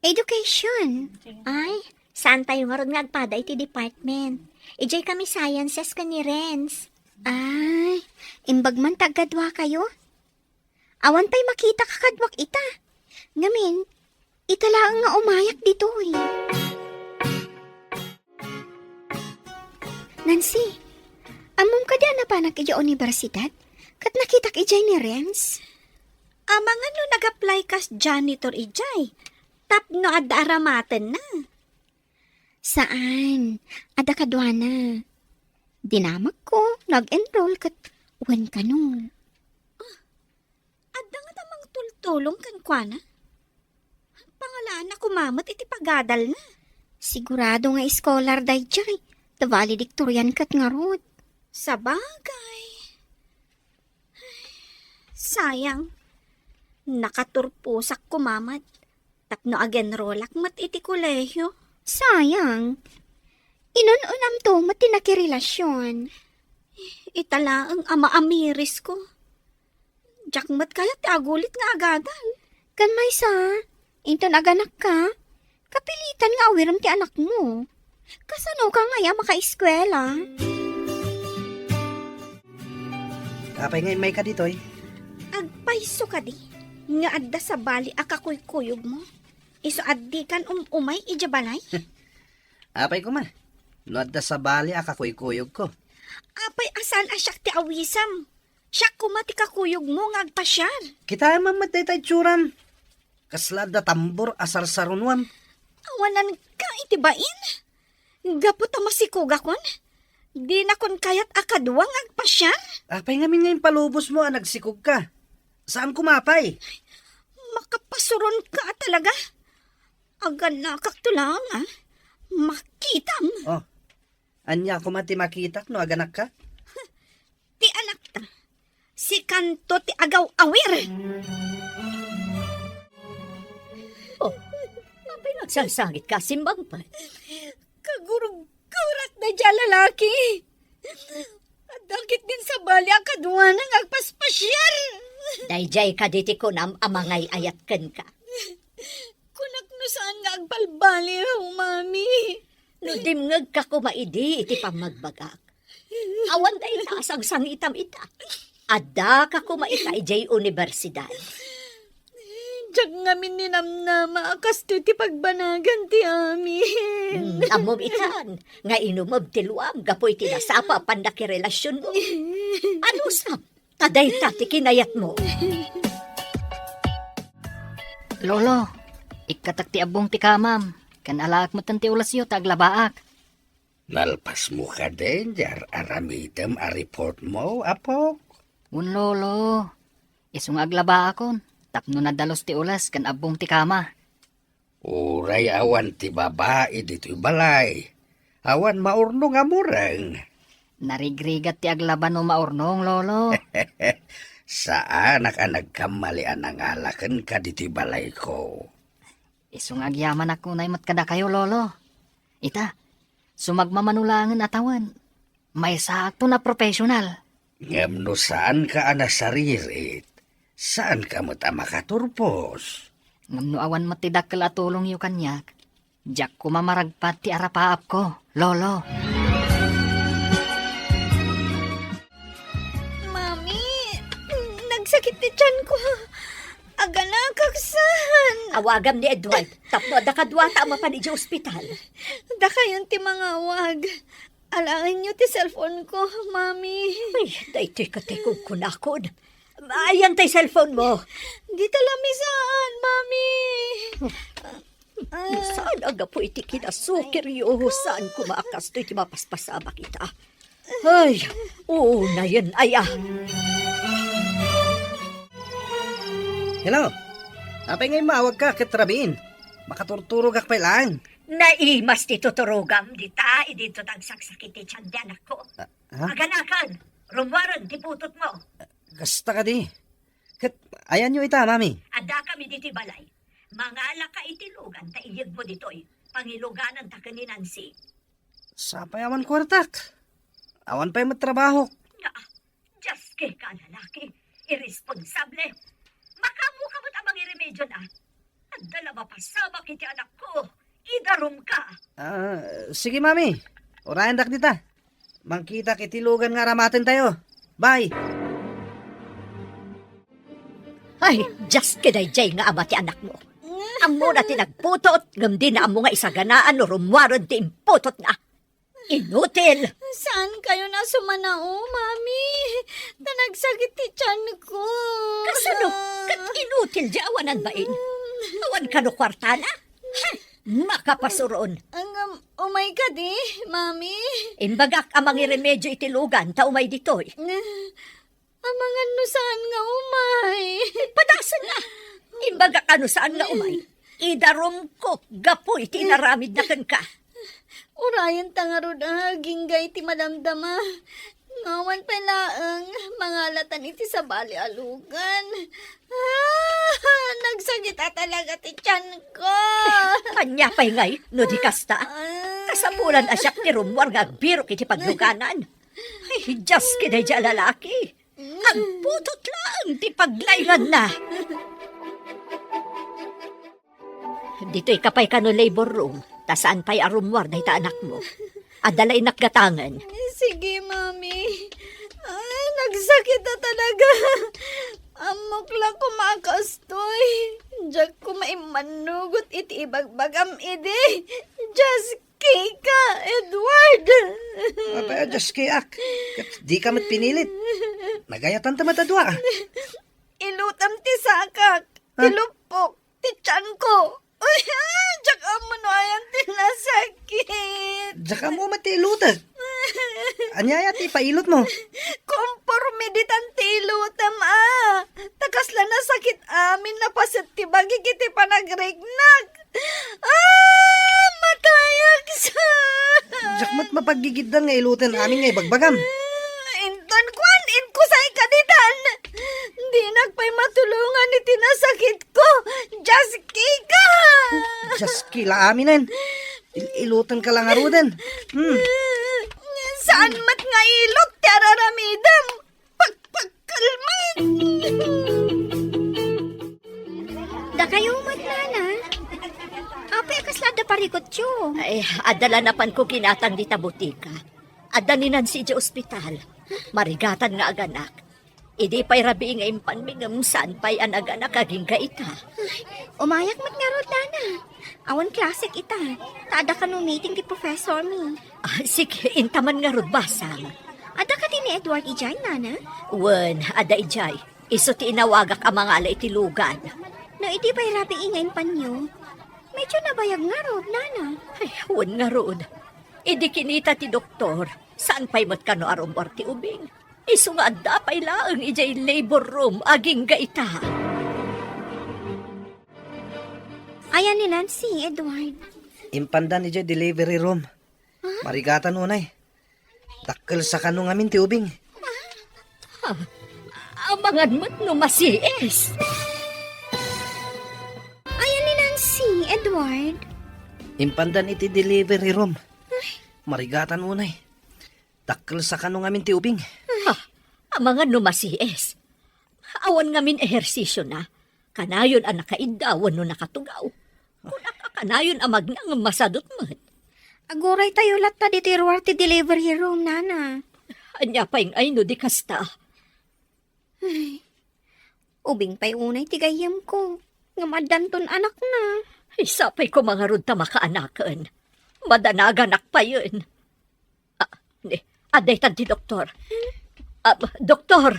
Education. Ay, saan tayo nga ron nga agpada iti department? Ijay kami sciences ka ni Renz. Ay, imbag man tagadwa kayo. Awan tay makita kakadwak ita. Ngamin, italaang nga umayak dito Nancy, amom ka na panak ija universidad? Kat nakita ijay ni Renz? Amangan no nag-apply kas janitor ijay. Tapno adda aramaten na. Saan? Ada kadwa na. Dinamag ko, nag-enroll kat uwan ka no. Adda nga tamang tultulong kan kwa na. Pangalaan na kumamot iti pagadal na. Sigurado nga scholar day jay. The valedictorian kat nga rod. Sa bagay. Sayang. Nakaturpusak kumamat. Tapno agenrolak mat iti kolehyo. Sayang. Inununam to matinakirelasyon. Itala ang ama amiris ko. Jakmat kaya ti agulit nga agadal. Kan may sa, inton aganak ka, kapilitan nga awiram ti anak mo. Kasano ka nga ya makaeskwela? Apay ngayon may ka dito Agpaiso ka di. Nga adda sa bali akakuy-kuyog mo. Iso addi kan umay ijabalay. Apay ko ma. Nuadda sa bali akakuy-kuyog ko. Apay asan asyak ti awisam. Siyak kumati kakuyog mo nga agpasyar. Kita mamatay tayo tsuram. Kasla da tambor asar sarunwam. Awanan ka itibain. Gapot ang masikuga kon. Di na kon kayat akadwang agpasyar. Apay ngamin ngayon palubos mo nagsikog ka. Saan kumapay? Makapasuron ka talaga. Agan na kaktulang Makitam. Oh, anya ko mati makitak no aganak ka? Ti anak ta. Si kanto ti agaw awir. Oh, mapay nagsalsangit ka, simbang pa. Kagurug-gurat na dyan lalaki. At dakit din sa bali ang kadwa ng agpaspasyar. Dayjay ka diti ko nam amangay ayatken ka. Kunak no saan nga agbalbali mami. No dimngag ka kumaidi iti pamagbagak. Awan day taas ang sangitam ita. Adda ka kumaita ijay universidad. Diyak ngamin ni namnama akas to ti pagbanagan ti amin. Amom itan, nga inumob tiluam, gapoy tinasapa pandakirelasyon mo. Ano sab? Taday tati kinayat mo. Lolo, ikatak ti abong ti kamam. Kan alaak mo tanti ulasyo taglabaak. Nalpas mo ka din, jar aramidem a report mo, apo. Un lolo, isung aglaba akon. Tapno na dalos ti ulas kan abong ti kama. Uray awan ti babae dito'y balay. Awan maurno nga murang. Narigrigat ti aglaban no maurnong, lolo. Saan ka nagkamalian ang alakan ka dito'y balay ko? Isung agyaman ako na imat kada kayo, lolo. Ita, sumagmamanulangan atawan. May sakto na profesional. Ngam no saan ka anasaririt? Saan ka mo ta makaturpos? Ngam no awan matidakkel at tulong yu kanyak. Diyak ko mamaragpat ti arapaap ko, lolo. Mami, nagsakit ti tiyan ko. Aga na kaksan. Awagam ni Edward. Tapno da kadwata ang mapanid sa ospital. Da kayon ti mga awag. Alangin niyo ti cellphone ko, Mami. Ay, daytoy ka tayo kunakod. Ayan tayo cellphone mo. Di talamisaan, Mami. Saan aga po iti kinasukir yo? Saan kumakas to iti mapaspasama kita? Ay, oo na yan, ay Hello? Apay ngay mawag ka, katrabiin. Makaturturog ak pa lang. Naimas dito turugam, dita, dito tagsaksakit ti tiyan ako. Ha? Aganakan, rumwaran, tiputot mo. Kasta ka di. Kat, ayan nyo ita, mami. Ada kami diti balay. Mangala ka itilugan, ta iyag mo dito'y. Pangiluganan ta kaninansi. Sapay awan kwartak. Awan pa'y matrabaho. Nga, just kay ka lalaki, irresponsable. Makamuka mo't amang iremedyo na. At dala mapasama kiti anak ko. Idarum ka. Sige, mami. Orayan dak dita. Mangkita kitilugan nga ramatin tayo. Bye. Ay, just kinayjay nga ama ti anak mo. Amo na tinagputot, gamdi na amo nga isaganaan o rumwaron ti imputot nga. Inutil! Saan kayo na sumanao, Mami? Nagsakit ti tiyan ko. Kasano? Kat inutil di awanan bain? Awan ka no kwartana? Makapasuron. Umay ka di, Mami. Imbagak amang iremedyo itilugan, taumay ditoy. Amangan no saan nga umay. Padasan na! Imbagak ano saan nga umay. Idarom ko, gapoy, tinaramid na kan ka. Urayan tangarod ginggay ti madamdama. Ngawan pa laang, mangalatan iti sa bali alugan. Nagsagita talaga ti tiyan ko. Kanya pa'y ngay, no di kasta. Kasapulan asyak ni Rumwar nga biro kiti pagluganan. Ay, just kinay dya lalaki. Ang putot lang, ti paglaylan na. Dito'y kapay ka no labor room, tasaan pa'y arumwar na ita anak mo. Adalay nakgatangan. Sige, Mami. Nagsakit na talaga. Amok lang kumakastoy. Diyak ko maimanugot iti ibagbagam ide. Just ka, Edward. Apay, just kayak. Kat, di ka mat pinilit. Nagayatan ta matadwa. Ilutam ti sakak. Tilupok. Ti tiyan ko. Uy, diyak amo no ayang tinasakit. Diyan mo matilutan. Anyaya ti pailot mo. Kompormiditan ti ilutam takas lang na sakit amin na pasit ti bagi kiti panagregnak. Matayag sa. Diyan mo't mapagigiddan nga ilutan amin nga ibagbagam. Inton kwan, inkusay kaditan. Di nagpay matulungan ni tinasakit ko. Just kika. Just kila aminen. Ilutan ka lang arudan. Saan mat nga ilot ti araramidam? Pagpagkalman. Da kayo mat nana. Apay kaslada parikot yo. Ay, adala napan ko kinatang di ta butika. Adaninan si di ospital. Marigatan nga aganak. Idi pa'y rabi nga impanmingam saan pa'y anaganak aging ka ita. Umayak mat nga rod nana. Awan klasik ita. Tada ka no meeting ti professor mi. Sige, intaman nga rod basang. Ada ka din ni Edward ijay nana? Wen, ada ijay. Iso ti inawagak ang mga alay tilugan. No iti pa'y rabi ingayin panyo. Medyo nabayag nga rod nana. Ay, wen nga rod. Idi kinita ti doktor. Saan pa'y mat ka no arumbor ti ubing? Iso nga adda pa'y laang ijay labor room aging gaita. Ayan ni Nancy, Edward. Impandan ni delivery room. Marigatan unay. Takkel sa kanong amin ti ubing. Amangan mo't no masies. Ayan ni Nancy, Edward. Impandan iti delivery room. Marigatan unay. Takkel sa kanong amin ti ubing. Amangan no masies. Awan nga min ehersisyo na. kanayon ang nakaidawan no nakatugaw. Kuna ka kanayon ang magnang masadot man. Aguray tayo latta dito ti delivery room, nana. Anya pa yung ay no di kasta. Ubing pa'y unay tigayam ko. Nga madanton anak na. Isa pa'y ko mga rod ta makaanakan. Madanaganak pa yun. Aday tanti doktor. Doktor,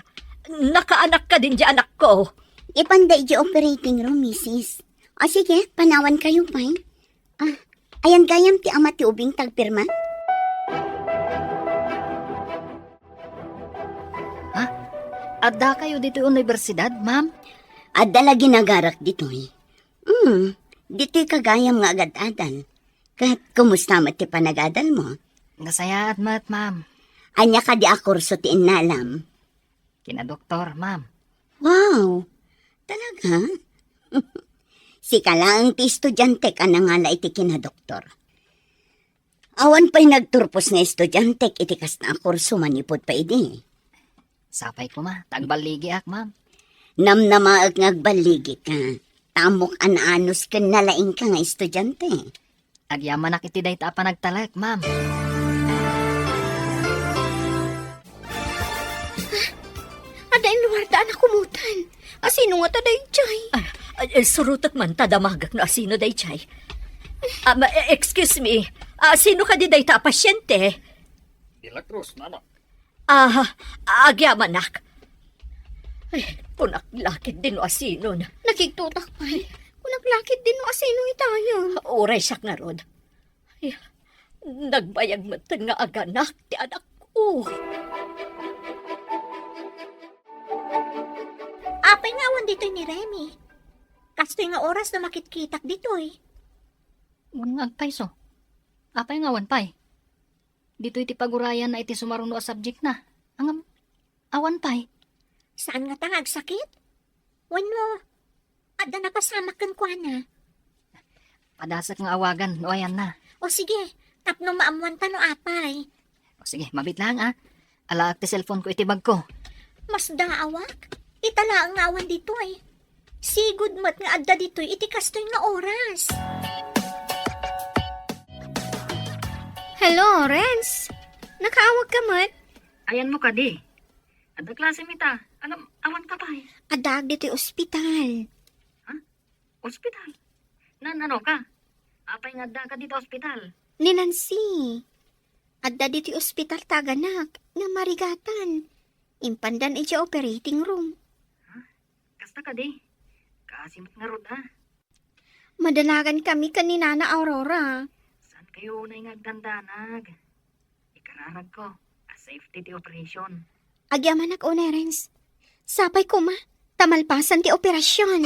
nakaanak ka din di anak ko. Ipanday di operating room, misis. O sige, panawan kayo, pay. Ayan gayam ti ama ti ubing tagpirma. Adda kayo dito universidad, ma'am? Adala ginagarak ditoy. Dito'y kagayam nga agad-adal. Kahit kumusta ti panagadal mo? Nasaya at mat, ma'am. Anya ka di akurso ti inalam. Kina doktor, ma'am. Wow! Talaga? Sika lang ti estudyante ka na nga la iti kinadoktor. Awan pa'y nagturpos nga estudyante iti kas na akurso manipod pa idi. Sapay ko ma, tagbaligi ak, ma'am. Namnamaag ngagbaligi ka. Tamok anaanos ken nalaing ka nga estudyante. Agyaman nak iti dayta pa nagtalak, ma'am. Ada in luar daan akumutan. Asino nga taday jay? Surutot man tadamagak no asino day chay. Excuse me, sino ka di day ta pasyente? Dilacruz, nana. Agyaman nak. Ay, punaklakit din no asino na. Nakiktutak pa'y. Kunaglakit din no asino itayo. Oray siya nga rod. Ay, nagbayag matan nga aganak ti anak ko. Apay nga awan dito ni Remy. Kastoy nga oras na makitkitak dito eh. Unang agpay so. Apay nga wanpay. Dito iti pagurayan na iti sumaruno a subject na. Ang awan pay. Saan nga tangag sakit? Wano? Ada na pasama kan kwa na. Padasak nga awagan, no ayan na. O sige, tapno maamuan ta no apay. O sige, mabit lang Alaak ti cellphone ko iti bag ko. Mas daawak. Itala ang awan dito eh. Sigud mat nga adda dito iti kastoy nga oras. Hello, Renz. Nakaawag ka mat? Ayan mo ka di. Ada klase mita. Awan ka pay. Adag dito ospital. Ospital. Ano ka? Apay nga da ka dito ospital. Ni Nancy. Adda dito ospital taganak nga marigatan. Impandan iti operating room. Kasta ka di. Kasimot nga rod Madalagan kami kanina na Aurora. Saan kayo na yung agdandanag? Ikararag ko. A safety di operation. Agyaman ak Renz. Sapay ko ma. Tamalpasan ti operasyon.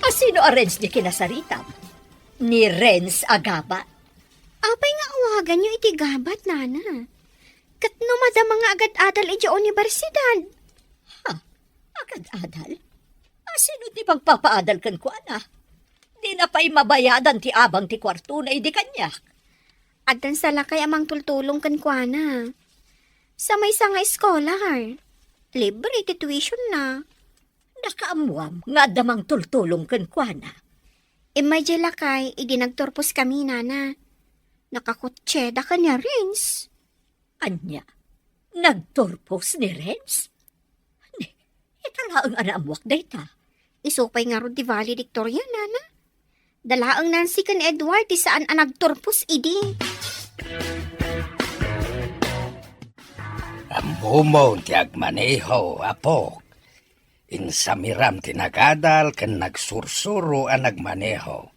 Asino arrange ni kinasaritam? Ni Renz Agaba. Apay nga awagan nyo iti gabat, nana. Kat numada mga agad-adal iti universidad. Agad-adal? Asino di pagpapaadal kan ko ana? Di na pa'y mabayadan ti abang ti kwarto na idi kanya. Adan sa lakay amang tultulong kan kuana. Sa may nga eskolar. Libre iti tuition na. Nakaamuam nga damang tultulong kan kuana. Imay di lakay, idi nagturpos kami, nana. Nakakutseda ka niya, Renz. Anya, nagturpos ni Renz? Italaang anamwak dayta. Isupay nga ro di valedictorian, nana. Dalaang Nancy kan Edward, di saan ang nagturpos, idi. Ambumo ti agmaneho, apok. Insamiram tinagadal ken nagsursuro ang nagmaneho.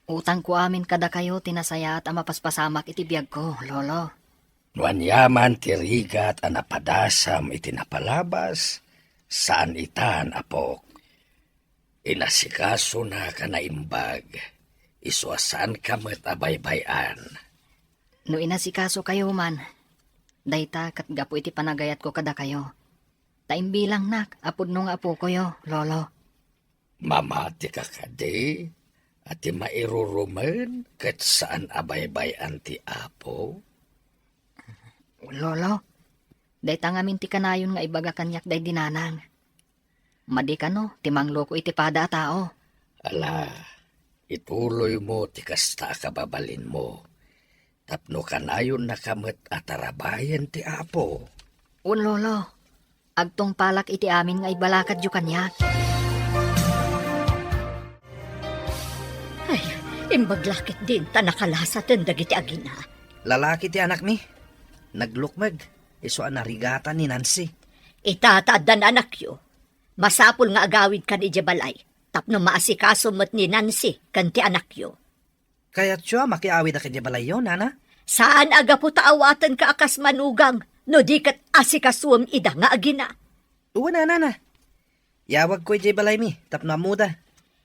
Utang ko amin kada kayo tinasaya at mapaspasamak iti biyag ko, lolo. Nuanyaman ti rigat ang napadasam iti napalabas, saan itan, apok. Inasikaso na ka na imbag, isuasan ka met abaybayan. No inasikaso kayo man, dayta kat gapo iti panagayat ko kada kayo. Taimbilang nak, apod nung apo ko yo, lolo. Mamati ka kadi, at ti mairurumen kat saan abaybayan ti apo. Lolo, Day tangamin ti kanayon nga ibaga kanyak day dinanang. Madi ka no, timang loko iti pada a tao. Ala, ituloy mo ti kasta kababalin mo. Tapno kanayon nakamot at tarabayan ti apo. Un lolo, agtong palak iti amin nga ibalakad yu kanyak. Ay, imbaglakit din ta nakalasatan dagiti agina. Lalaki ti anak mi. Naglukmag. Iso ang narigatan ni Nancy. Itataadan anak yo. Masapul nga agawid kan ijabalay. Tapno maasikaso mo't ni Nancy kan ti anak yo. Kaya't siya makiawid na kanya balay yun, nana? Saan aga po taawatan ka akas manugang no di kat asikasuam ida nga agina. Uwa na, nana. Yawag ko iti balay mi, tapno amuda.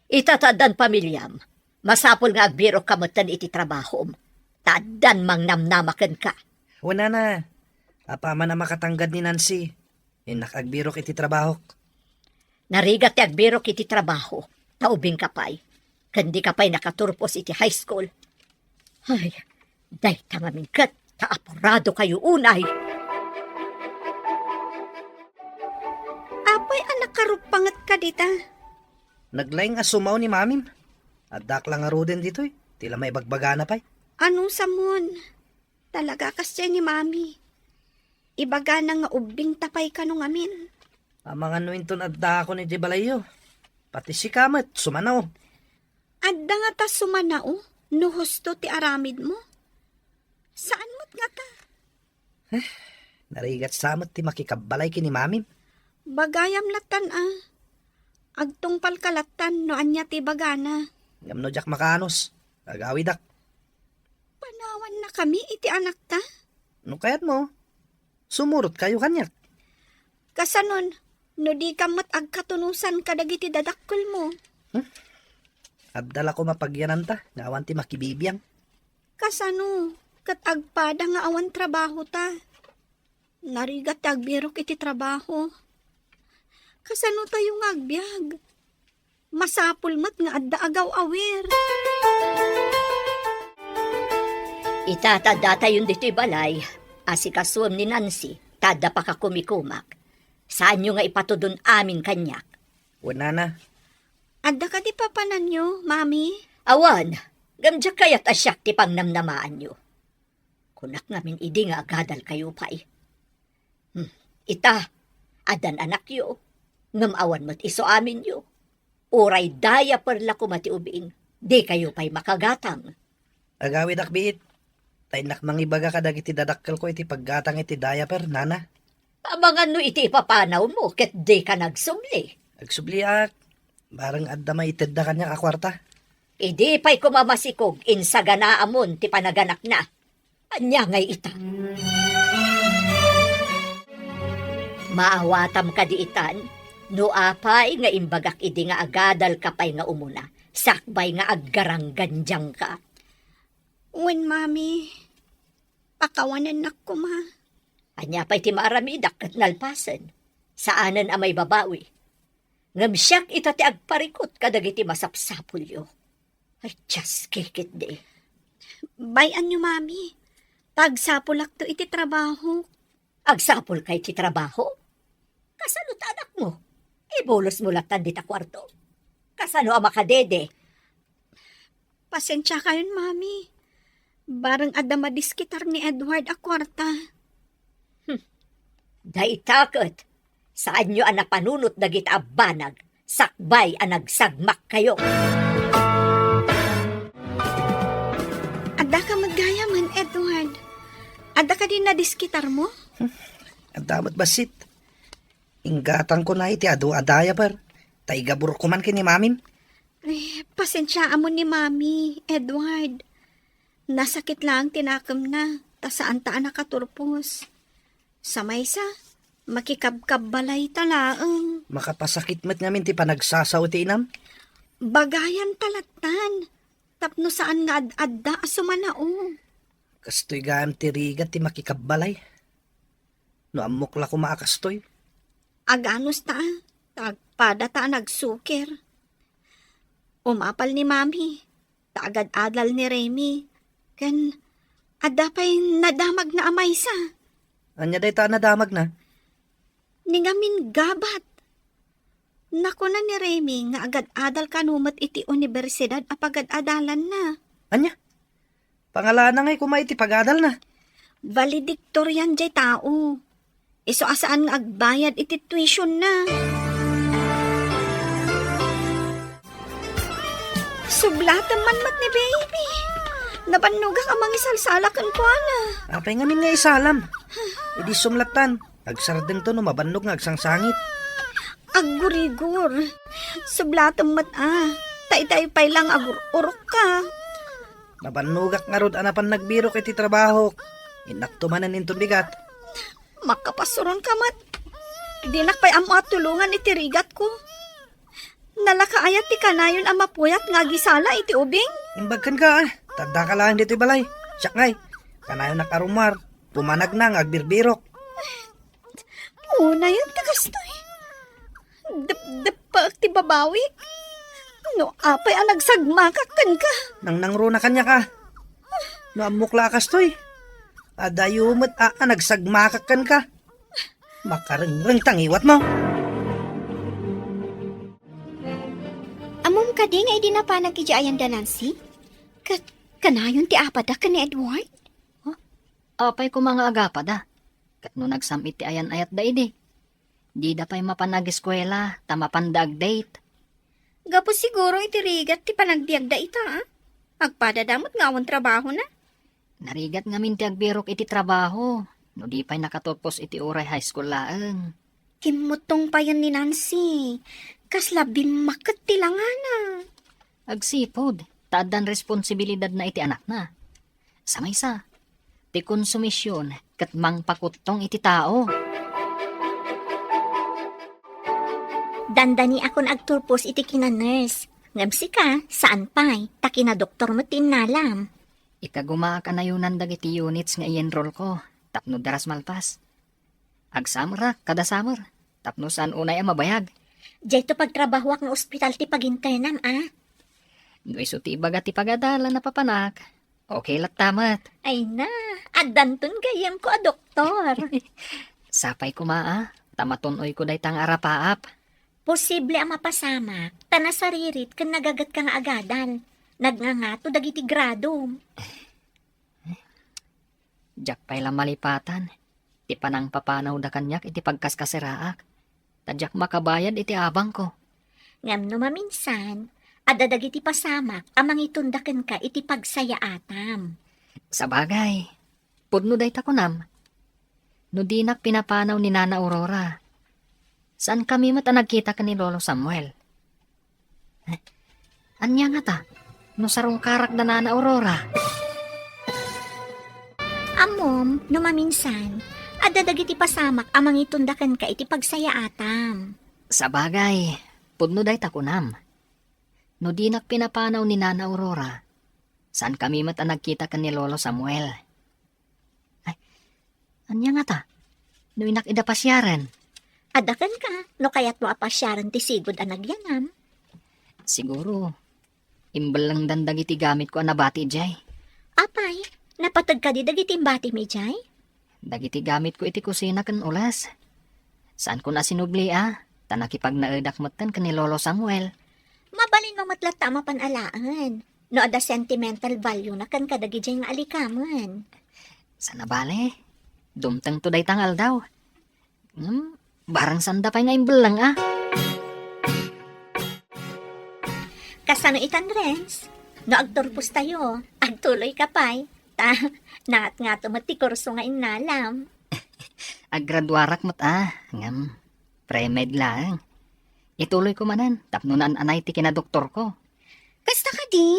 Itatadan pamilyam. Masapul nga agbiro kamutan iti trabahom. Tadan mang namnamakan ka. Uwa na. Apaman na makatanggad ni Nancy. Inakagbiro iti trabaho. Narigat ti agbiro iti trabaho. Taubing kapay. Kandi kapay nakaturpos iti high school. Ay, day tangamin kat. Taapurado kayo unay. Apay anak karupangat ka dita. Naglaing asumaw ni mamim. At daklang nga roden dito eh. Tila may bagbagana pa'y. Anong samon? Talaga kasya ni mami. Ibaga na nga ubing tapay ka nung amin. Ang mga nuinton at dako ni Jebalayo. Pati si Kamat, sumanaw. Adda nga ta sumanao, no husto ti aramid mo. Saan mo't nga ta? Narigat samot ti makikabalay kini mamim. Bagayam latan Agtong palkalatan no anya ti bagana. Ngamno jak makanos. Agawidak. Panawan na kami iti anak ta. No kayat mo? Sumurot kayo kanyak. Kasanon, no di kamot agkatunusan kadagiti dadakkel mo. At dala ko mapagyanan ta. Ngawan ti makibibiyang. Kasano, kat agpada nga awan trabaho ta. Narigat agbirok iti trabaho. Kasano tayo nga agbyag? Masapul mat nga adda agaw awer. Itatada tayo dito'y balay. Asikasuam ni Nancy. Tada pa ka kumikumak. Saan nyo nga ipatudon amin kanyak? Wala na. Adda ka di papanan nyo, mami? Awan, gamdya kaya't asyak ti pangnamnamaan nyo. Kunak namin idi nga agadal kayo pa'y. Ita, adan anak yo. Ngamawan mo't iso amin yo. Uray daya perla ko mati ubing. Di kayo pa'y makagatang. Agawid akbiit. Tainak mangibaga ka dagiti dadakkel ko iti paggatang iti diaper, nana. Pamangan no iti ipapanaw mo ket di ka nagsumli. Agsubliak. Barang adda maited da kanya akwarta. Idi pa'y kumamasikog insa ganaamon ti panaganak na. Anya ngay ita. Maawatam ka di itan. No apay nga imbagak idi nga agadal kapay nga umuna. Sakbay nga aggarangganjang ka. Wen, mami. Pakawanan na ko, ma. Anya pa'y ti maaramidak kat nalpasan. Saanan amay babawi. Ngamsyak ita ti agparikot kadagiti masapsapulyo. Ay, just kikit de. Bayan nyo, mami. Tagsapulak to iti trabaho. Agsapul kay ti trabaho? Kasalot anak mo. Ibolos mo latan dita kwarto. Kasano ang makadede? Pasensya kayon, mami. Barang adda madiskitar ni Edward a kwarta. Daitakot. Saan nyo ang napanunot dagita abanag? Sakbay ang nagsagmak kayo. Adda ka maggayaman, Edward. Adda ka din na diskitar mo? Ang damat basit. Inggatang ko na iti adu adaya per. Taigabur ko man kini mamim. Pasensya mo ni mami, Edward. Nasakit lang tinakam na. Ta saan taan nakaturpos. Sa maysa, makikabkab balay talaang. Makapasakit mat ngamin ti panagsasaw ti inam. Bagayan talatan. Tapno saan nga adda asumanao. Kastoy gaan ti rigat ti makikabalay. No amok la ko maakastoy. Aganos ta, tagpada ta nagsukir. Umapal ni mami, taagad-adal ni Remy. Ken, adda pa'y nadamag na amay sa. Anya day ta nadamag na. Ningamin gabat. Nako na ni Remy nga agad adal kanumat iti universidad apagad adalan na. Anya? Pangalanan ngay kumay iti pagadal na. Valedictorian jay tao. Iso asaan nga agbayad iti tuition na. Sublatan man mat ni baby. Nabanuga ka mga isalsalakan ko na. Apay nga min nga isalam. Idi sumlatan. Agsardeng to no mabannog nga agsangsangit. Agurigur. Sublatan mat Tay-tay pay lang agururok ka. Nabanugak nga rod anapan nagbiro iti trabaho. Inaktumanan into bigat. Makapasuron ka mat. Di nakpay amo at tulungan iti rigat ko. Nalakaayat ti kanayon ang mapuyat nga gisala iti ubing. Imbagkan ka Tanda ka lang dito balay. Siyak ngay. Kanayon nakarumar. Pumanag na nga agbirbirok. Una yan kagastoy. Dep ti babawi. No, apay ang nagsagmakakan ka. Nang nangruna kanya ka. No amukla kastoy. Adayumot nagsagmakakan ka. Makarengreng tangiwat mo. Amom ka di nga idi na pa nagkijaayan da Nancy? Kanayon ti apada ka ni Edward? Apay ko mga agapada. Kat no nagsamit ti ayan ayat da idi. Di da pa'y mapanag-eskwela, tamapandag date. Gapo siguro iti rigat ti panagbiag da ita Agpadadamot nga awon trabaho na. Narigat nga min ti agbirok iti trabaho. No di pa'y nakatapos iti uray high school laeng. Kimutong pa yan ni Nancy. Kaslabing makat ti langana. Agsipod, taadan responsibilidad na iti anak na. Samaysa, ti konsumisyon kat mangpakutong iti tao. Dandani akon agturpos iti kina-nurse. Ngabsi ka, saan pa'y? Ta kina-doktor mo tinalam. Ikaguma ka na yunan dagiti units nga i-enroll ko. Tapno daras malpas. Agsamra, kada summer. Tapno saan unay ang mabayag. Diyay to pagtrabaho ak ng ospital ti pag-internan, No iso ti ibaga ti pagadala na papanak. Okay lat tamat. Ay na, adanton gayam ko a doktor. Sapay kumaa, tamatunoy ko day tang arapaap. Posible ang mapasama, tanasaririt kan nagagat ka nga agadan. Nagngangato dagiti grado. Diyak pa'y lang malipatan. Ti panang papanaw da kanyak iti pagkaskasiraak. Tadyak makabayad iti abang ko. Ngam no maminsan, adadag iti pasamak, amang itundakan ka iti pagsaya atam. Sa bagay, pudno day takunam. No dinak pinapanaw ni Nana Aurora. Saan kami mata nagkita ka ni Lolo Samuel? Anya nga ta? No sarong karak da Nana Aurora. Amom, no maminsan, adadag iti pasamak, amang itundakan ka iti pagsaya atam. Sa bagay, pudno day takunam. No dinak pinapanaw ni Nana Aurora. Saan kami mata nagkita ka ni Lolo Samuel? Ay, anya nga ta? No inak idapasyaran. Adakan ka, no kaya't mo apasyaran ti sigod ang nagyanam. Siguro, imbal lang dandag iti gamit ko ang nabati jay. Apay, napatag ka di dagiti bati mi jay? Dagiti gamit ko iti kusina kan ulas. Saan ko na sinubli tanakipag naedak matan ka ni Lolo Samuel. Mabalin mo matlat tama panalaan. No ada sentimental value na kan kadagi jay nga alikaman. Sana bale, dumtang to day tangal daw. Barang sanda pa'y nga imbal lang Kasano itan Renz? No agturpos tayo, agtuloy ka pa'y. Naat nga tumati kurso nga inalam. Aggraduarak mo't ngam, pre-med lang. Ituloy ko manan, tapno na anay ti kinadoktor ko. Kasta ka di?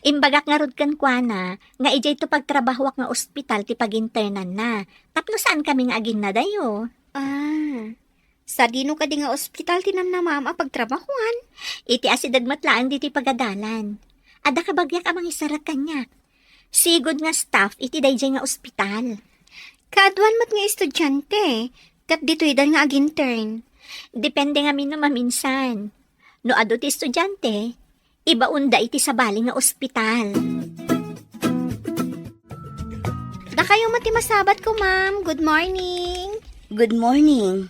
Imbagak nga rod kan kuana, nga ijay to pagtrabahwak nga ospital ti pag-internan na. Tapno saan kami nga agin na dayo? Sa dino ka di nga ospital tinamnamam ang pagtrabahuan. Iti asidad matlaan diti pagadalan. Ada ka bagyak amang isarak kanya. Sigod nga staff iti dayjay nga ospital. Kaadwan mat nga estudyante. Kat dito idan nga agintern. Depende nga min no maminsan. No ado ti estudyante, ibaunda iti sabali nga ospital. Naka kayo matimasabat ko, ma'am. Good morning. Good morning.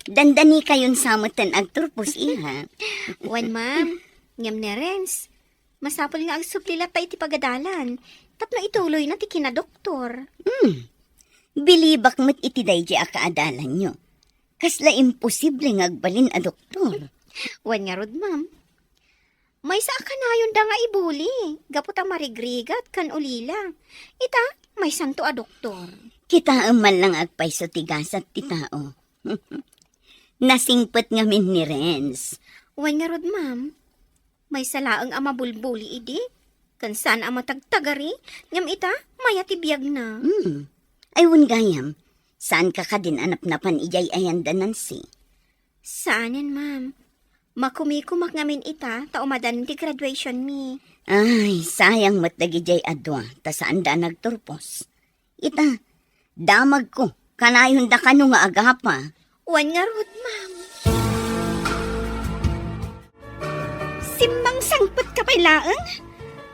Dandani kayon samutan agturpos iha. Wan, ma'am. Ngam ni Renz. Masapol nga agsuplila pa iti pagadalan. Tapno ituloy na ti kinadoktor. Bilibak mo't iti daydi akaadalan nyo. Kasla imposible nga agbalin a doktor. Wan nga rod, ma'am. May sa kanayon da nga ibuli. Gapot ang marigrigat kan ulila. Ita, may santo a doktor. Kita man lang agpayso tigasat ti tao. Nasingpet nga min ni Renz. Wan nga rod, ma'am. May salaang ama bulbuli idi. Kan saan ama tagtagari. Ngam ita, maya tibiyag na. Ay gayam, saan ka din anap-napan ijay ayanda nansi? Saanin, ma'am? Makumikumak ngamin ita, taumadan ti graduation mi. Ay, sayang matdagijay adwa, ta saan da nagturpos. Ita, damag ko, kanayon da kano nga agapa. Wan nga rod, ma'am. Simbang sangpet ka pa'y laang?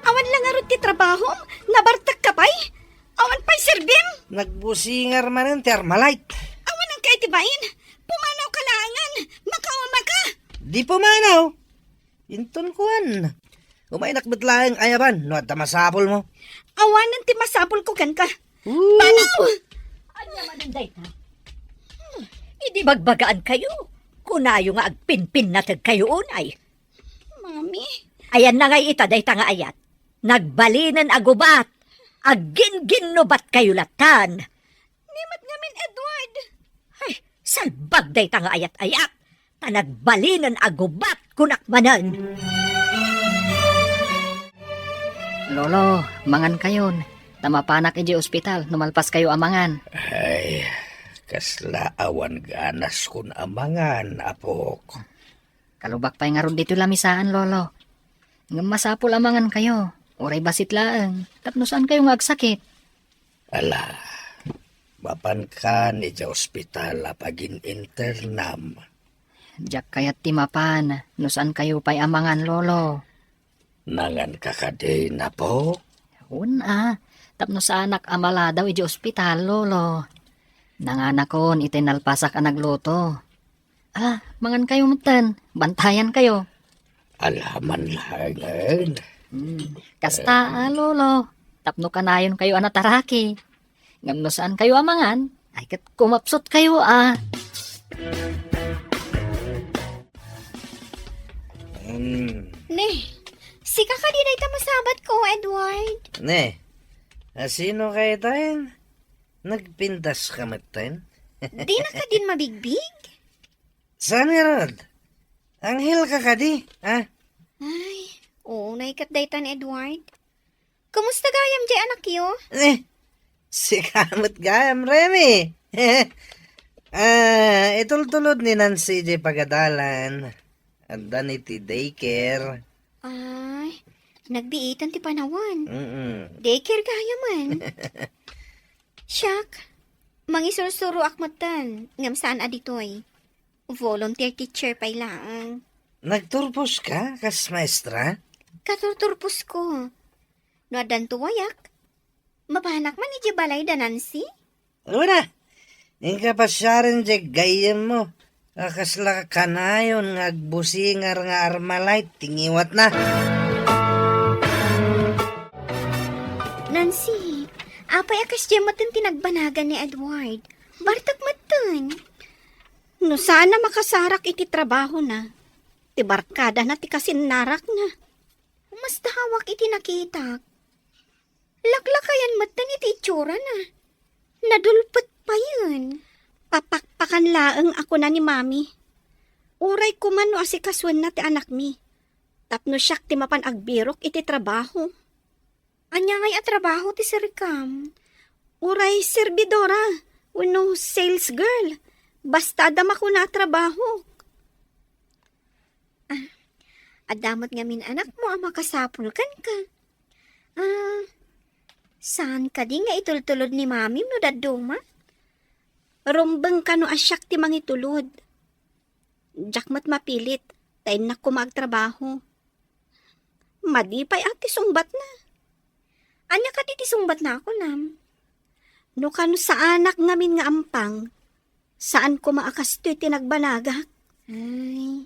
Awan lang nga rod ti trabaho, nabartak ka pa'y? Awan pa'y serbim? Nagbusingar man ang Thermalite. Awan ang kay tibain? Pumanaw ka laangan, makawama ka. Di pumanaw. Inton kuan. Umainak betlaeng ayaban, no at masapol mo. Awan ang timasapol ko kan ka. Panaw! Anya maninday ta? Idi magbagaan kayo. Kunayo nga agpinpin natag kayo unay. Mami, Ayan na ngay ita day ta nga ayat. Nagbalinan agubat. Agin-ginubat kayo latan. nimat ngamin Edward. Ay, salbag day ta nga ayat-ayat. Ta nagbalinan agubat kunakmanan. Lolo, mangan kayon. Tamapanak iji ospital, numalpas kayo amangan. Ay, kasla awan ganas kun amangan, apok. Kalubak pa'y nga ron dito lamisaan, lolo. Nga masapul amangan kayo. Oray basit laang. Tapno saan kayo nga agsakit? Ala, mapan ka ni sa ospital apagin internam. Diyak kayat timapan. No saan kayo pa'y amangan, lolo? Nangan kakade na po. Una, tapno sa anak amala daw iji ospital, lolo. Nanganakon itinalpasak ang nagluto. Mangan kayo mutan. Bantayan kayo. Alaman langan. Kasta, lolo. Tapno kanayon kayo anataraki. Ngam no saan kayo amangan, ay kat kumapsot kayo, Ne, sika ka di na masabat ko, Edward. Ne, sino kayo tayo? Nagpintas ka matan? Di na ka din mabigbig? Saan ni Rod? Anghel ka di, ha? Ay, oo, naikat daytan, Edward. Kumusta gayam di anak yo? Si kamot gayam, Remy. Itultulod ni Nancy di pagadalan. At daniti daycare. Ay, nagbiitan ti panawan. Mm-mm. Daycare gaya man. Siyak, mangisurusuro akmatan. Ngam saan aditoy? Volunteer teacher pa'y laang. Nagturpos ka, kas maestra? Katurturpos ko. No adan tuwayak. Mabanak man iji balay da Nancy? Una, ingka pa siya rin di gayam mo. Kasla kanayon nga agbusingar nga Armalite, tingiwat na. Nancy, apay akas dyan matan tinagbanagan ni Edward. Bartak matan. No sana makasarak iti trabaho na. Ti barkada na ti kasinarak na. Mas dahawak iti nakitak. Laklakayan matan iti itsura na. Nadulpot pa yun. Papakpakan laeng ako na ni mami. Uray ko man no asikaswan na ti anak mi. Tapno siyak ti mapan agbirok iti trabaho. Anya ngay a trabaho ti sirikam. Uray servidora, uno sales girl. Basta adama ko na trabaho. Adamot nga min anak mo ang makasapul kan ka. Saan ka di nga itultulod ni mami no daduma? Rumbeng ka no asyak ti mangitulod. Jakmat mapilit, tayo na ko magtrabaho. Madipay ati sungbat na. Anya ka di sungbat na ako nam. No kano sa anak ngamin nga ampang, saan ko maakastoy tinagbanagak? Ay,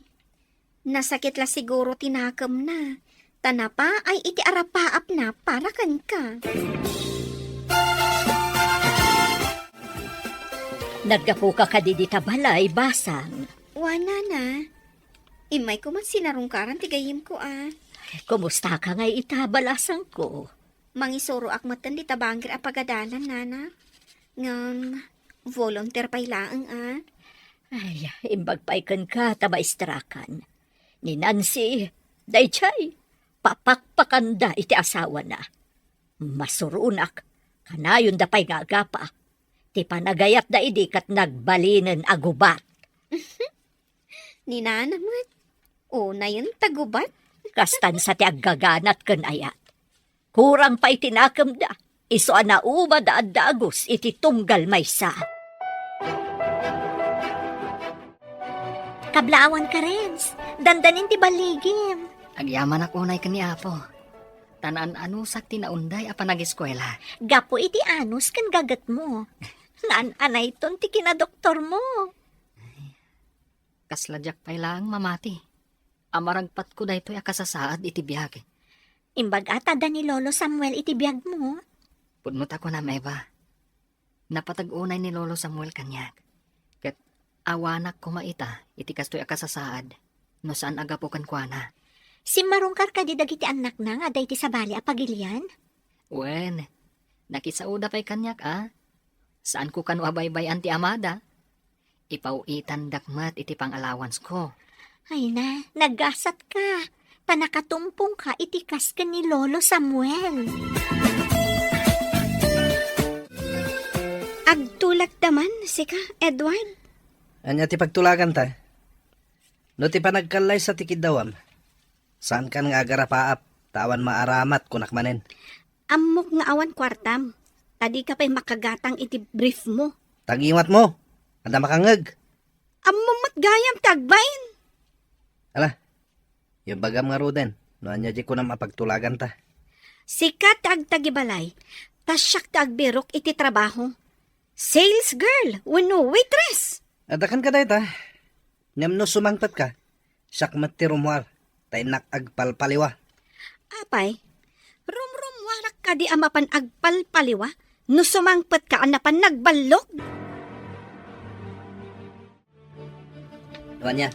nasakit la siguro tinakam na. Tanapa ay iti arapaap na para kan ka. Naggapo ka kadidita balay, basang. Wana na. Imay ko man sinarungkaran tigayim ko Kumusta ka ngay itabalasang ko? Mangisuro ak matan di tabangir a pagadalan nana. Ngam volunteer pay laang Ay, imbagpaikan ka, tabaistrakan. Ni Nancy, daychay, papakpakanda iti asawa na. Masurunak, kanayon da pa'y ngagapa. Ti panagayat da idi kat nagbalinen agubat. Ni nana mat. O na yun tagubat. Kastan sa ti aggaganat kan ayat. Kurang pa itinakam da, iso na uba da adagos iti tunggal maysa. Kablaawan ka, Renz. Dandanin ti baligim. Agyaman ako unay kani Apo. Tanan anusak tinaunday a panag-eskwela. Gapo iti anus kan gagat mo. Naan-anay ton ti kinadoktor mo. Kasladyak pay lang mamati. Amaragpat ko daytoy a kasasaad iti biyag. Imbag ata da ni Lolo Samuel iti biyag mo. Pudmot ako na Eva. Napatag-unay ni Lolo Samuel kanyak. Ket awanak ko maita iti kastoy a kasasaad. No saan aga po kankwana. Si marungkar ka di dagiti anak na nga day ti sabali a pagilian. Wen, nakisauda pay kanyak Saan ko kanu abaybay anti amada? Ipauitan dakmat iti pang-allowance ko. Ay na, naggasat ka. Panakatumpong ka itikas ka ni Lolo Samuel. Agtulak daman, sika, Edward. Anya ti pagtulagan ta. No ti panagkalay sa tikidawam. Saan kan nga agarapaap, tawan maaramat kunak manen. Amok nga awan kwartam. Tadi ka pa'y makagatang iti brief mo. Tagiwat mo, anda makangag. Amok gayam tagbain. Ala, yung bagam nga ruden, no anya di ko na mapagtulagan ta. Sikat tagibalay. Tasyak tagbirok iti trabaho. Sales girl, wano waitress. Adakan ka dahi ta. No sumangpat ka. Sakmat ti rumwar, tay agpalpaliwa. Apay, rumwarak ka di amapan agpalpaliwa. No sumangpat ka anapan nagbalok. Anya,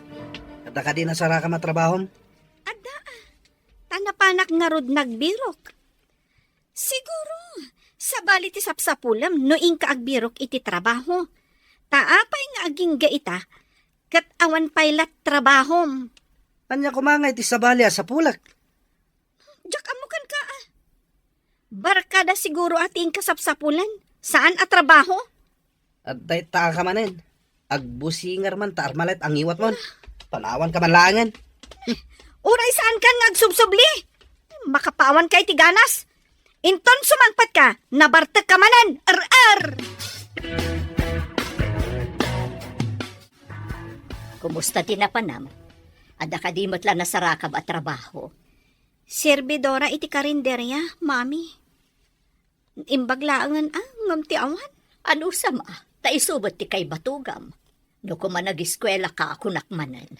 kata ka di nasara ka matrabahom? Ada, tanapanak nga rod nagbirok. Siguro, sa bali ti sapsapulam no ka agbirok iti trabaho. Taapay nga aging gaita, kat awan paylat trabahom. Anya kumangay ti sabalya sa pulak. Diyak amukan ka Barkada siguro ating kasapsapulan. Saan at trabaho? At day ta ka manen. Agbusingar man ta armalet ang iwat mon. Panawan ka man langan. Uray saan ka ngagsubsubli? Makapawan kay tiganas. Inton sumangpat ka, nabartek ka manan. Kumusta tinapanam? Ada ka di matla nasarakab at trabaho. Servidora iti karinderya, mami. Imbaglaangan ngamti awan. Ano sama? Taisubot ti kay batugam. No kumanag-eskwela ka ako nakmanan.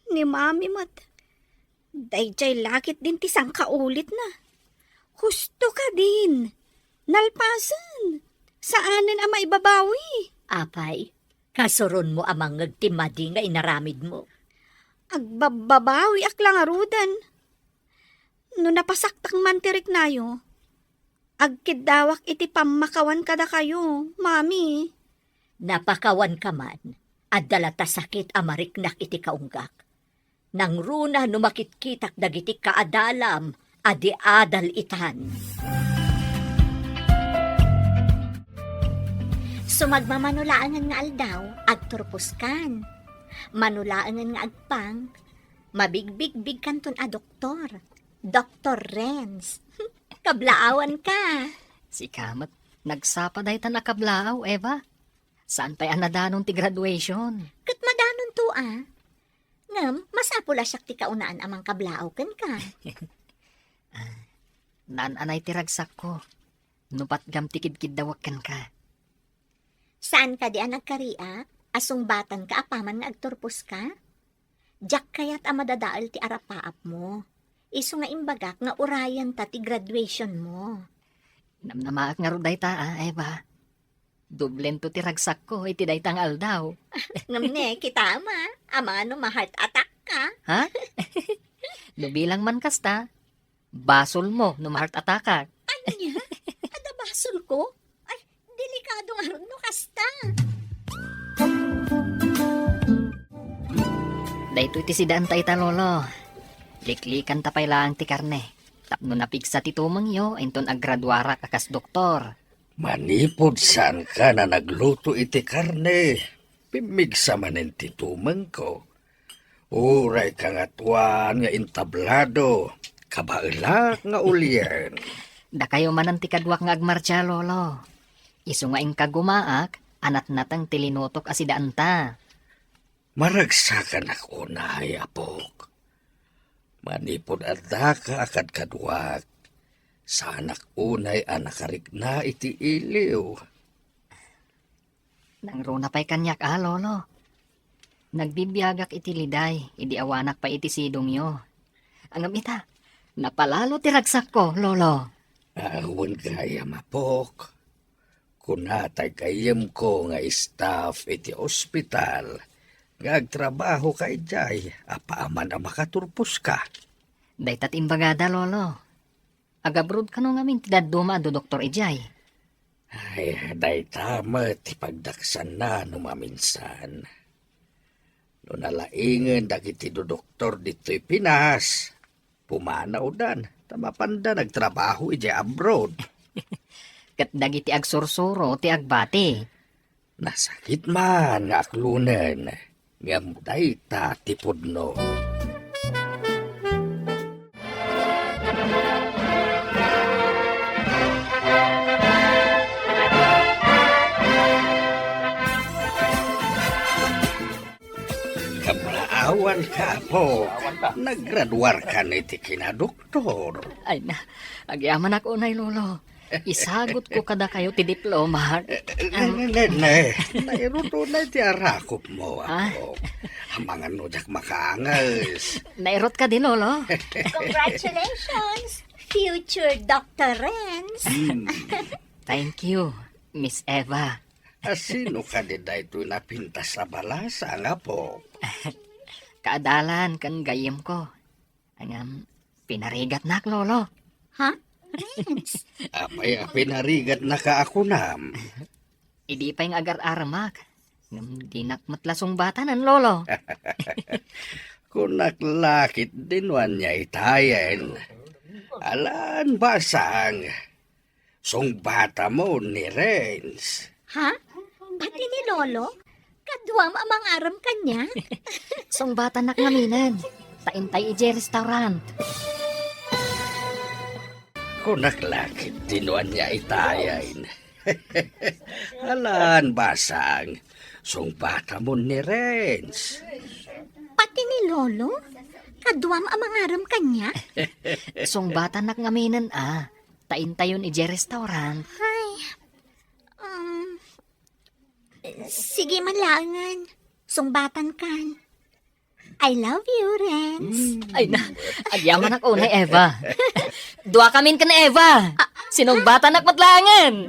Ni mami mat. Dayjay lakit din ti sangkaulit na. Husto ka din. Nalpasan. Saanan ang maibabawi? Apay, kasuron mo amang ngagtimadi nga inaramid mo. Agbababawi ak lang arudan. No napasaktak mantirik nayo, agkidawak iti pamakawan kada kayo, mami. Napakawan ka man, at dalata sakit amariknak iti kaunggak. Nang runa numakitkitak dagiti kaadalam, adi adal itan. Sumagmamanulaangan nga aldaw, agturpuskan. Manulaangan nga agpang, mabigbig-big kanton a doktor. Dr. Renz. Kablaawan ka. Si Kamat, nagsapa dahi ta nakablaaw, Eva. Saan pa'y anadanon ti graduation? Kat madanon to Ngam, masapula siyak ti kaunaan amang kablaaw kan ka. Naan-anay ti ragsak ko. Nupat gam tikid-kid dawag kan ka. Saan ka di nagkaria? Asong batan ka apaman nga agturpos ka? Diyak kaya't amadadaal ti arapaap mo. Iso nga imbagak nga urayan ta ti graduation mo. Namnamaak nga ro dayta, Eva. Dublen to ti ragsak ko, iti daytang aldaw. Ngamne, kita ama. Ama no ma-heart attack ka. Ha? Nubilang man kasta, basol mo, numahart atakak. Ano niya? Ada basol ko? Ay, delikado nga ron no kasta. Dayto iti sidaan ta lolo. Liklikan tapay lang ti karne. Tapno napigsa ti tumang yo, inton aggraduara kakas doktor. Manipod saan ka na nagluto iti karne. Pimigsa manin ti tumang ko. Uray ka nga tuwan nga intablado. Kabailak nga ulyan. Da kayo man ang tikadwak nga agmarcha, lolo. Isu nga ing kagumaak, anat natang tilinutok asidaan ta. Maragsakan ako na apok. Manipod adda ka akad kadwak. Sa anak unay anakarik na iti iliw. Nangruna pa'y kanyak, lolo. Nagbibiyagak iti liday, idi awanak pa iti sidong yo. Ang amita, napalalo ti ragsak ko, lolo. Awan kaya mapok. Kunatay kayem ko nga staff iti ospital. Ngagtrabaho kay jay, apaaman ang makaturpos ka. Daytat imbagada, lolo. Agabrod ka no ngamin ti daduma do Dr. Ejay. Ay, day tama ti pagdaksan na numaminsan. No nalaingan dagiti do doktor dito'y Pinas. Pumanaw dan, tamapanda nagtrabaho iti abroad. Kat dagiti agsursuro ti agbati. Nasakit man nga aklunen, ngam day ta tipudno. Awan ka po, naggraduar ka niti kinadoktor. Ay na, agyaman ako nay, lolo. Isagot ko kada kayo ti diploma. Nairuto na ti arakop mo ako. Hamangan no jak makaangas. Nairot ka din, lolo. Congratulations, future Dr. Renz. Thank you, Miss Eva. Sino ka di dahito napintas sa balasa nga po? Kaadalan kan gayem ko. Ang pinarigat nak, lolo. Ha? Renz? Apay pinarigat na ka ako nam. Idi pa yung agar-aramak. Di nakmatlasong batanan, lolo. Kung naklakit dinwan niya itayan. Alan basang. Song bata mo ni Renz. Ha? Pati ni Lolo? Kadwam amang aram kanya? Song bata nak ngaminan. Taintay ije restaurant. Kung naklakit dinwan niya itayan. Alan basang. Song bata mo ni Renz. Pati ni Lolo? Kadwam amang aram kanya? Song bata nak ngaminan taintayon ije restaurant. Sige malangan. Sungbatan kan. I love you, Renz. Ay na, agyaman ako na Eva. Dua kamin ka na Eva. Sinong bata nakmatlangan?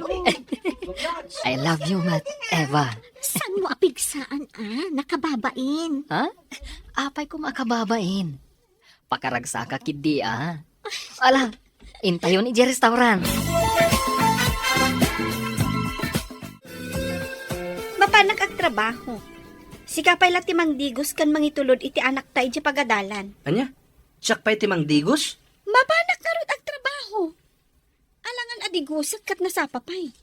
I love you, Mat Eva. Saan mo apigsaan, nakababain? Ha? Apay ko makababain. Pakaragsaka kidi, Ala, intayon ije restaurant. Mapanak ag trabaho. Sikapay lati mangdigos kan mangitulod iti anak ta iti pagadalan. Anya? Siyak pa iti mangdigos? Mapanak na ron ag trabaho. Alangan adigusat kat nasapapay.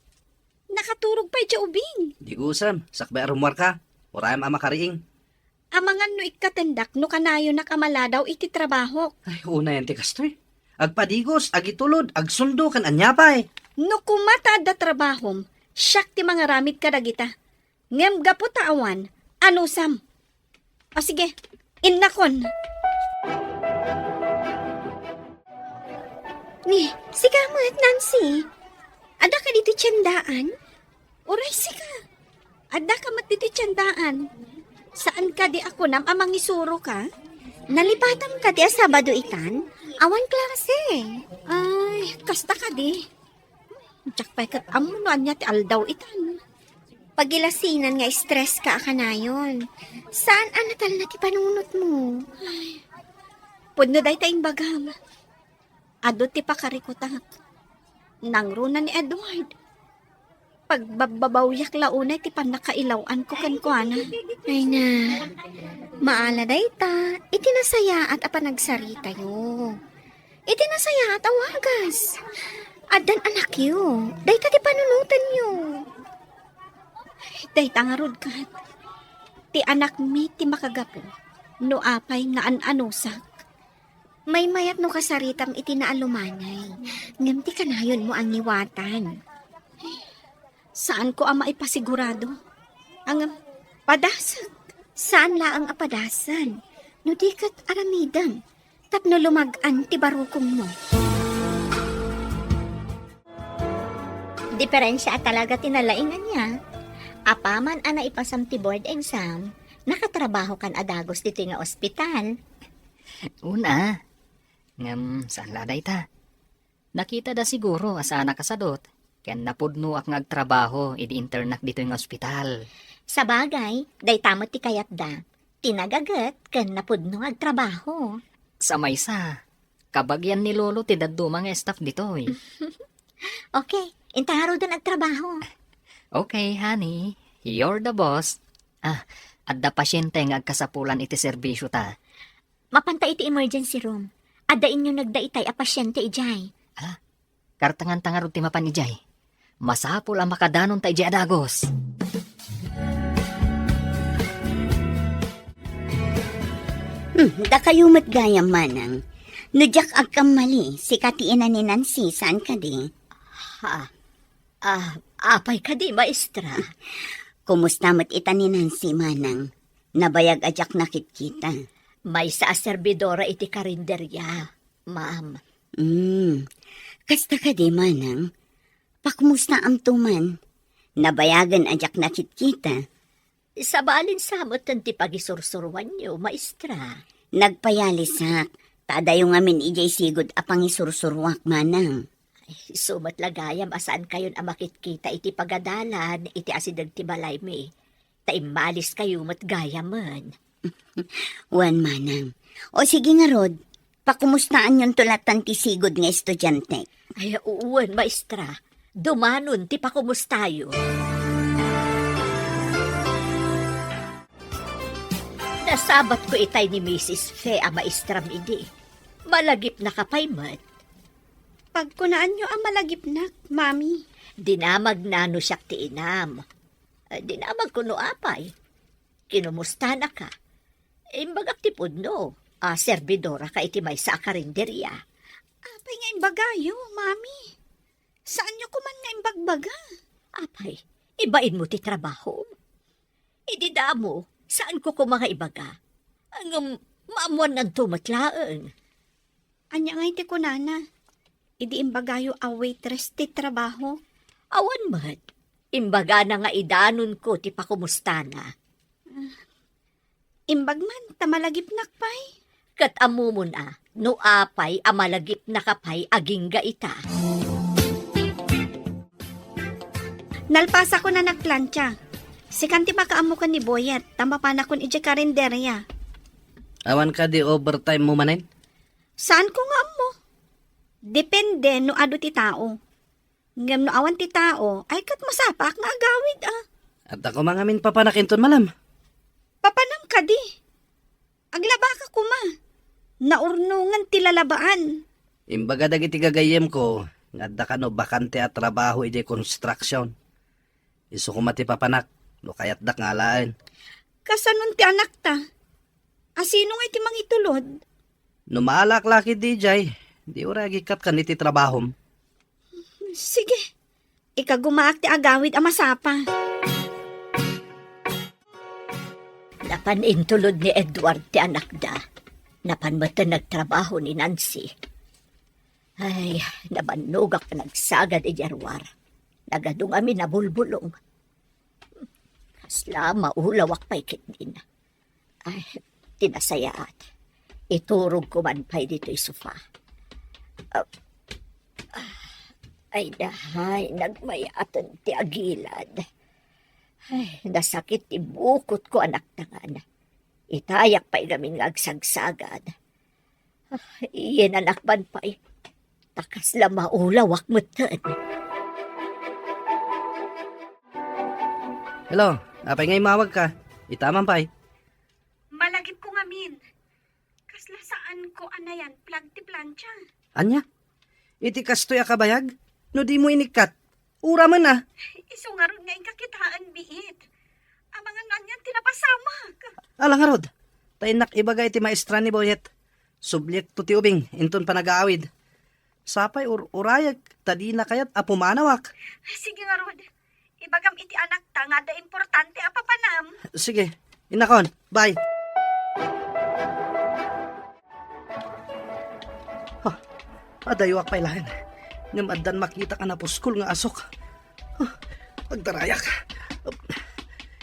Nakaturog pa iti ubing. Digusam, sakbay arumwar ka. Urayam ama kariing. Amangan no ikatendak no kanayo nakamaladaw iti trabaho. Ay, una yan ti kastoy. Agpadigos, agitulod, agsundo kan anyapay. No kumata da trabahom, siyak ti mga ramid kadagita. Ngem gapo taawan, anusam. O sige, innakon. Ni, siga mo Nancy. Ada ka dito tiyandaan? Uray, siga. Adda ka matititsandaan. Saan ka di ako nam amang isuro ka? Nalipatan ka di Sabado itan? Awan klase. Ay, kasta ka di. Tsak pa'y kat amunuan niya ti aldaw itan. Pagilasinan nga stress ka akanayon. Saan anatal na ti panunot mo? Ay, pudno day tayong bagam. Ado ti pakarikutak. Nangruna ni Edward. Pagbabawyak launay ti panakailawan ko kankwana. Ay na, maala day ta, itinasaya at apanagsarita yo. Itinasaya at awagas. Adan anak yo, day ta ti panunutan yo. Day ta nga rod kat. Ti anak mi ti makagapo, no apay nga an-anusak. May mayat no kasaritam iti naalumanay. Ngam ti kanayon mo ang niwatan. Saan ko ang maipasigurado? Ang padasan. Saan la ang apadasan? No di kat aramidan. Tapno lumagan ti barukong mo. Diferensya at talaga tinalaingan niya. Apaman ana ipasam ti board exam, nakatrabaho kan adagos dito nga ospital. Una, saan laday ta? Nakita da siguro asana kasadot, ken napudno ak ngagtrabaho iti internak dito yung ospital. Sa bagay, day tamot ti kayat da. Tinagagat ken napudno ag trabaho. Sa maysa, kabagyan ni Lolo ti dadumang staff dito eh. Okay, intaharo doon ag trabaho. Okay, honey, you're the boss. Adda pasyente nga agkasapulan iti serbisyo ta. Mapanta iti emergency room. Adda inyo nagdaitay a pasyente ijay. Kartangan-tangarod ti mapan ijay. Masapul ang makadanon ta ijay adagos. Da kayo matgayam manang. Nudyak agkamali, si katiinan ni Nancy, saan ka di? Apay ka di, maestra. Kumusta mat ita ni Nancy manang? Nabayag ajak nakit-kita. May sa serbidora iti karinderya, ma'am. Kasta ka di manang? Pakumusta am tuman? Nabayagan ajak nakit-kita. Sa balin samot ti pagisursurwan niyo, maestra. Nagpayalisak. Tadayo ngamin ijay sigod apang isursurwak manang. Sumat lagayam asaan kayon amakit kita iti pagadalan, iti asidag ti balay mi. Taimalis kayo matgayaman. Wan manang. O sige nga Rod, pakumustaan yung tulatan ti sigod nga estudyante. Ay, uwan, maestra. Dumanon ti pakumustayo. Nasabat ko itay ni Mrs. Fe a maestra midi. Malagip na kapaymat. Pagkunaan nyo ang malagipnak, mami. Dinamag na no siyak ti inam. Dinamag ko no apay. Kinumusta na ka. Imbagak ti pudno. Serbidora ka iti may sa karinderya. Apay nga imbagayo, mami. Saan nyo kuman nga imbagbaga? Apay, ibain mo ti trabaho. Idida mo, saan ko mga ibaga? Ang maamuan ng tumatlaan. Anya nga iti kunana. Idi imbagayo a waitress ti trabaho. Awan mat, imbaga na nga idanon ko ti pakumusta na. Imbagman, tamalagipnak pay. Kat amumon no apay amalagip na kapay agingga ita. Nalpasa ko na nagplantya. Sikanti makaamukan ni Boyet, tamba pa na kun iti karinderya. Awan ka di overtime mo manin? Saan ko nga mo? Depende no ado ti tao. Ngam no awan ti tao, ay kat masapak nga agawid At ako mga min papanakinton malam. Papanam ka di. Aglaba ka kuma. Naurnungan ti lalabaan. Imbaga dagiti gagayem ko, ngadda ka no bakante at trabaho iti construction. Isu ko mati papanak, no kayat dak ngalaan. Kasanon ti anak ta? Asino nga iti mangitulod? No maalak-laki di jay, di uragi kat kan iti trabahom. Sige. Ikagumaak ti agawid a masapa. Napanintulod ni Edward ti anak da. Napanmata nagtrabaho ni Nancy. Ay, nabanugak na nagsagad i Jarwar. Nagadong amin na bulbulong. Sla maulawak pa'y kit din. Ay, tinasayaat. Iturog ko man pa'y dito'y sofa. Ay dahay, nagmayatan ti agilad. Ay, nasakit ti bukot ko anak tangan. Itayak pa'y gamin agsagsagad. Iyan anak man pa'y. Takas la maulawak mo tan. Hello, apay ngay mawag ka. Itaman pay. Malagip ko nga min. Kasla saan ko anayan, plag ti plancha. Anya? Iti kastoy akabayag? No di mo inikat. Ura man na. Iso nga ron nga yung kakitaan biit. Ang mga nganyan tinapasama. Alang harod. Tay nak ibagay ti maestra ni Boyet. Subyekto ti ubing, inton pa nag-aawid. Sapay urayag, tadi na kayat apumanawak. Sige nga ron. Ibagam iti anak ta nga da importante apapanam. Sige, inakon, bye. Adayuak pa'y lahan. Ngam addan makita ka na puskul nga asok. Pagdarayak.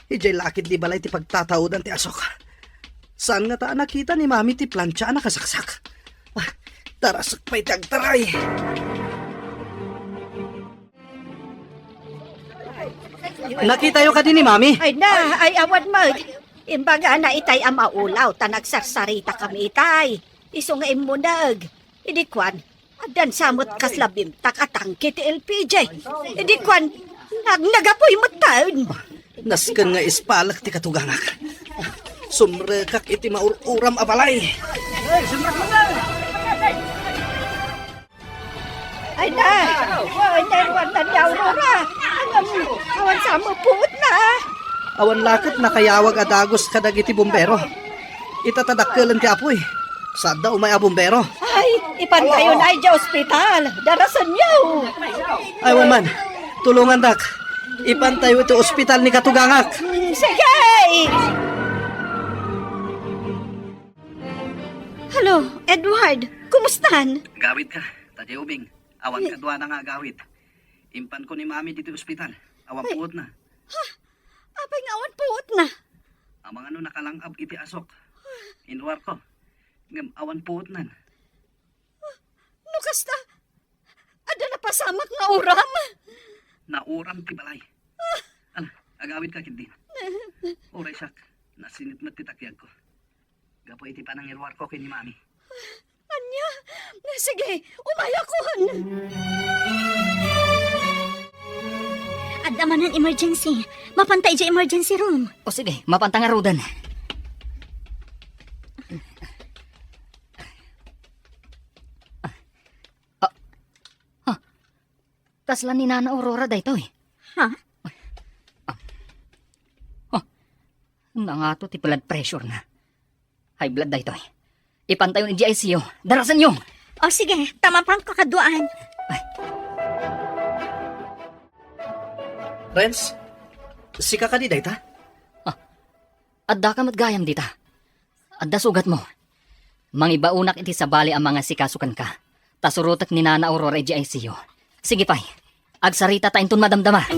Ijay lakit di balay ti pagtatawdan ti asok. Saan nga ta nakita ni mami ti plancha na kasaksak? Tarasak pa'y tagtaray. Nakita yo ka din ni mami? Ay na, ay awan mo. Imbaga na itay ang maulaw, tanagsarsarita kami itay. Iso nga imunag. Idikwan, adan samot kaslabim, takatangke ti LPJ. Idikwan, nagapoy mo taon. Nasken nga ispalak ti katugangak. Sumrekak iti maururam abalay. Ay na, ay na, iwan ni Aurora. Awan sa mo puot na. Awan lakit nakayawag adagos kadag iti bumbero. Itatadakkelan ti apoy. Sada umay a bumbero. Ay, ipantayo na ay di ospital. Darasan niyo. Ay man, tulungan dak. Ipantayo iti ospital ni katugangak. Sige! Hello, Edward. Kumustahan? Gawit ka, tadi ubing. Awan ka duwa na nga gawit. Impan ko ni mami dito ospital. Awan puot na. Apay nga awan puot na. Ang mga nakalangab iti asok. Inwar ko. Ngam awan puot nan. Nukas na. Ada na pasamak nga uram. Nauram ti balay. Ala, agawit ka kindi. Oray sak, nasinit mo titakyag ko. Gapo iti panang irwar ko kay ni mami. Anya, sige, umayakon. Adda man ang emergency. Mapantay dyan emergency room. O sige, mapantang arudan. Kasla ni Nana Aurora dayto eh. Ha? Nangato ti blood pressure na. High blood dayto eh. Ipantayo ni GICO. Darasan nyo! O sige, tama pang kakaduan. Renz, sika ka di dayta? Adda ka matgayam dita. Adda sugat mo. Mangibaunak iti sa bali ang mga sikasukan ka. Tasurutak ni Nana Aurora GICO. Sige pay, agsarita ta inton madamdama.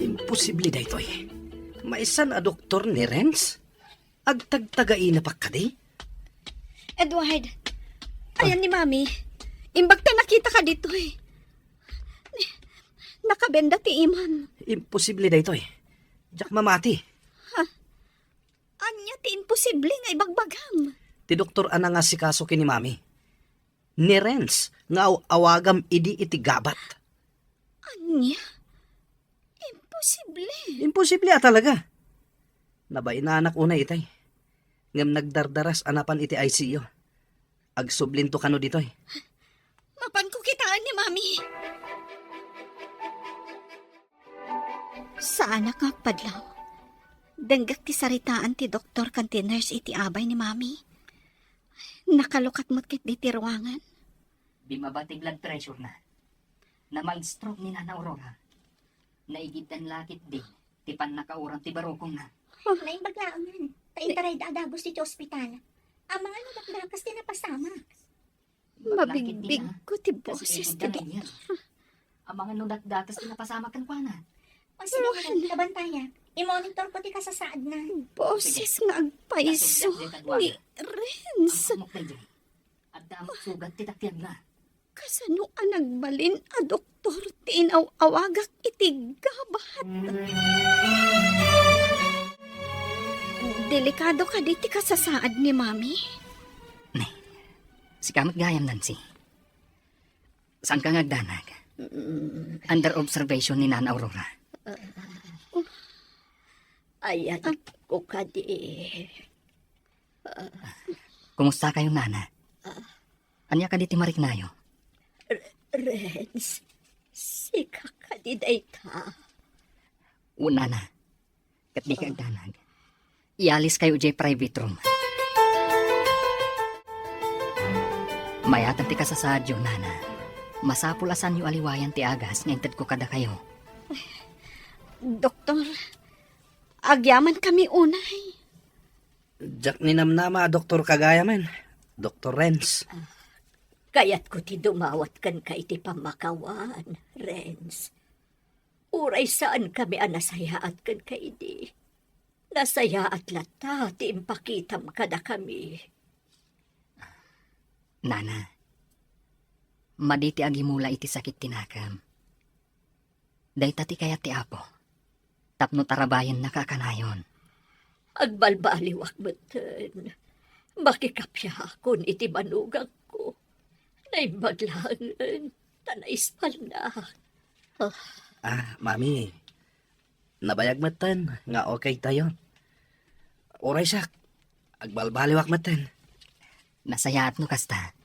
Imposible dayto eh. Maisan a doktor ni Renz? Agtagtagain na pa ka di? Edward, ayan ni Mami. Imbagta nakita ka dito eh. Nakabenda ti Iman. Imposible dayto eh. Diyak mamati. Anya ti imposible nga ibagbagam. Ti doktor ana nga sikaso kini mami. Ni Renz nga awagam idi iti gabat. Anya? Imposible. Imposible talaga. Nabay na anak una itay. Ngam nagdardaras anapan iti ICU. Agsublinto kano dito eh. Mapan ko kitaan ni Mami. Saan ka padlaw? Danggak ti saritaan ti doktor kanti nurse iti abay ni Mami. Nakalukat mo't kit di ti ruangan. Di mabati blood pressure na. Na mild-stroke ni Nana Aurora. Naigitan lakit di. Tipan nakauram ti barokong na. Naimbaglaan. Taintaray da adagos dito ospital. Ang mga nagdakas din na pasama. Mabigbig ko ti boses ti Ang mga nudat-datas tinapasama kan kwa na. O sige, kabantayan. I-monitor ko ti kasasaad na. Boses nga agpaiso ni Renz. At damot sugat titakyan na. Kasano ang nagbalin a doktor ti inaw-awagak iti gabat. Delikado ka di ti kasasaad ni Mami. Si kamot gayam, Nancy. Saan ka ngagdanag? Under observation ni Nana Aurora. Ayan ko ka di. Kumusta kayo, Nana? Anya ka di timariknayo? Renz, sika ka di dayta. Una na. Kat di ka agdanag. Ialis kayo jay private room. Mayatan ti kasasadyo, Nana. Masapulasan yu aliwayan ti agas nga intad ko kada kayo. Doktor, agyaman kami unay. Jak ni namnama, Dr. Kagayaman. Dr. Renz. Kaya't ko ti dumawat kan ka iti pamakawan, Renz. Uray saan kami anasayaat kan ka iti. Nasaya at lata ti impakitam kada kami. Nana, maditi agimula iti sakit tinakam. Dayta ti kayat ti apo. Tapno tarabayan nakakanayon. Agbalbaliwak beten. Makikapya akon iti banugang ko. Naibaglangan, tanaispal na. Mami. Nabayag matan, nga okay tayo. Oray sak, agbalbaliwak matan. Nasayaat no kasta.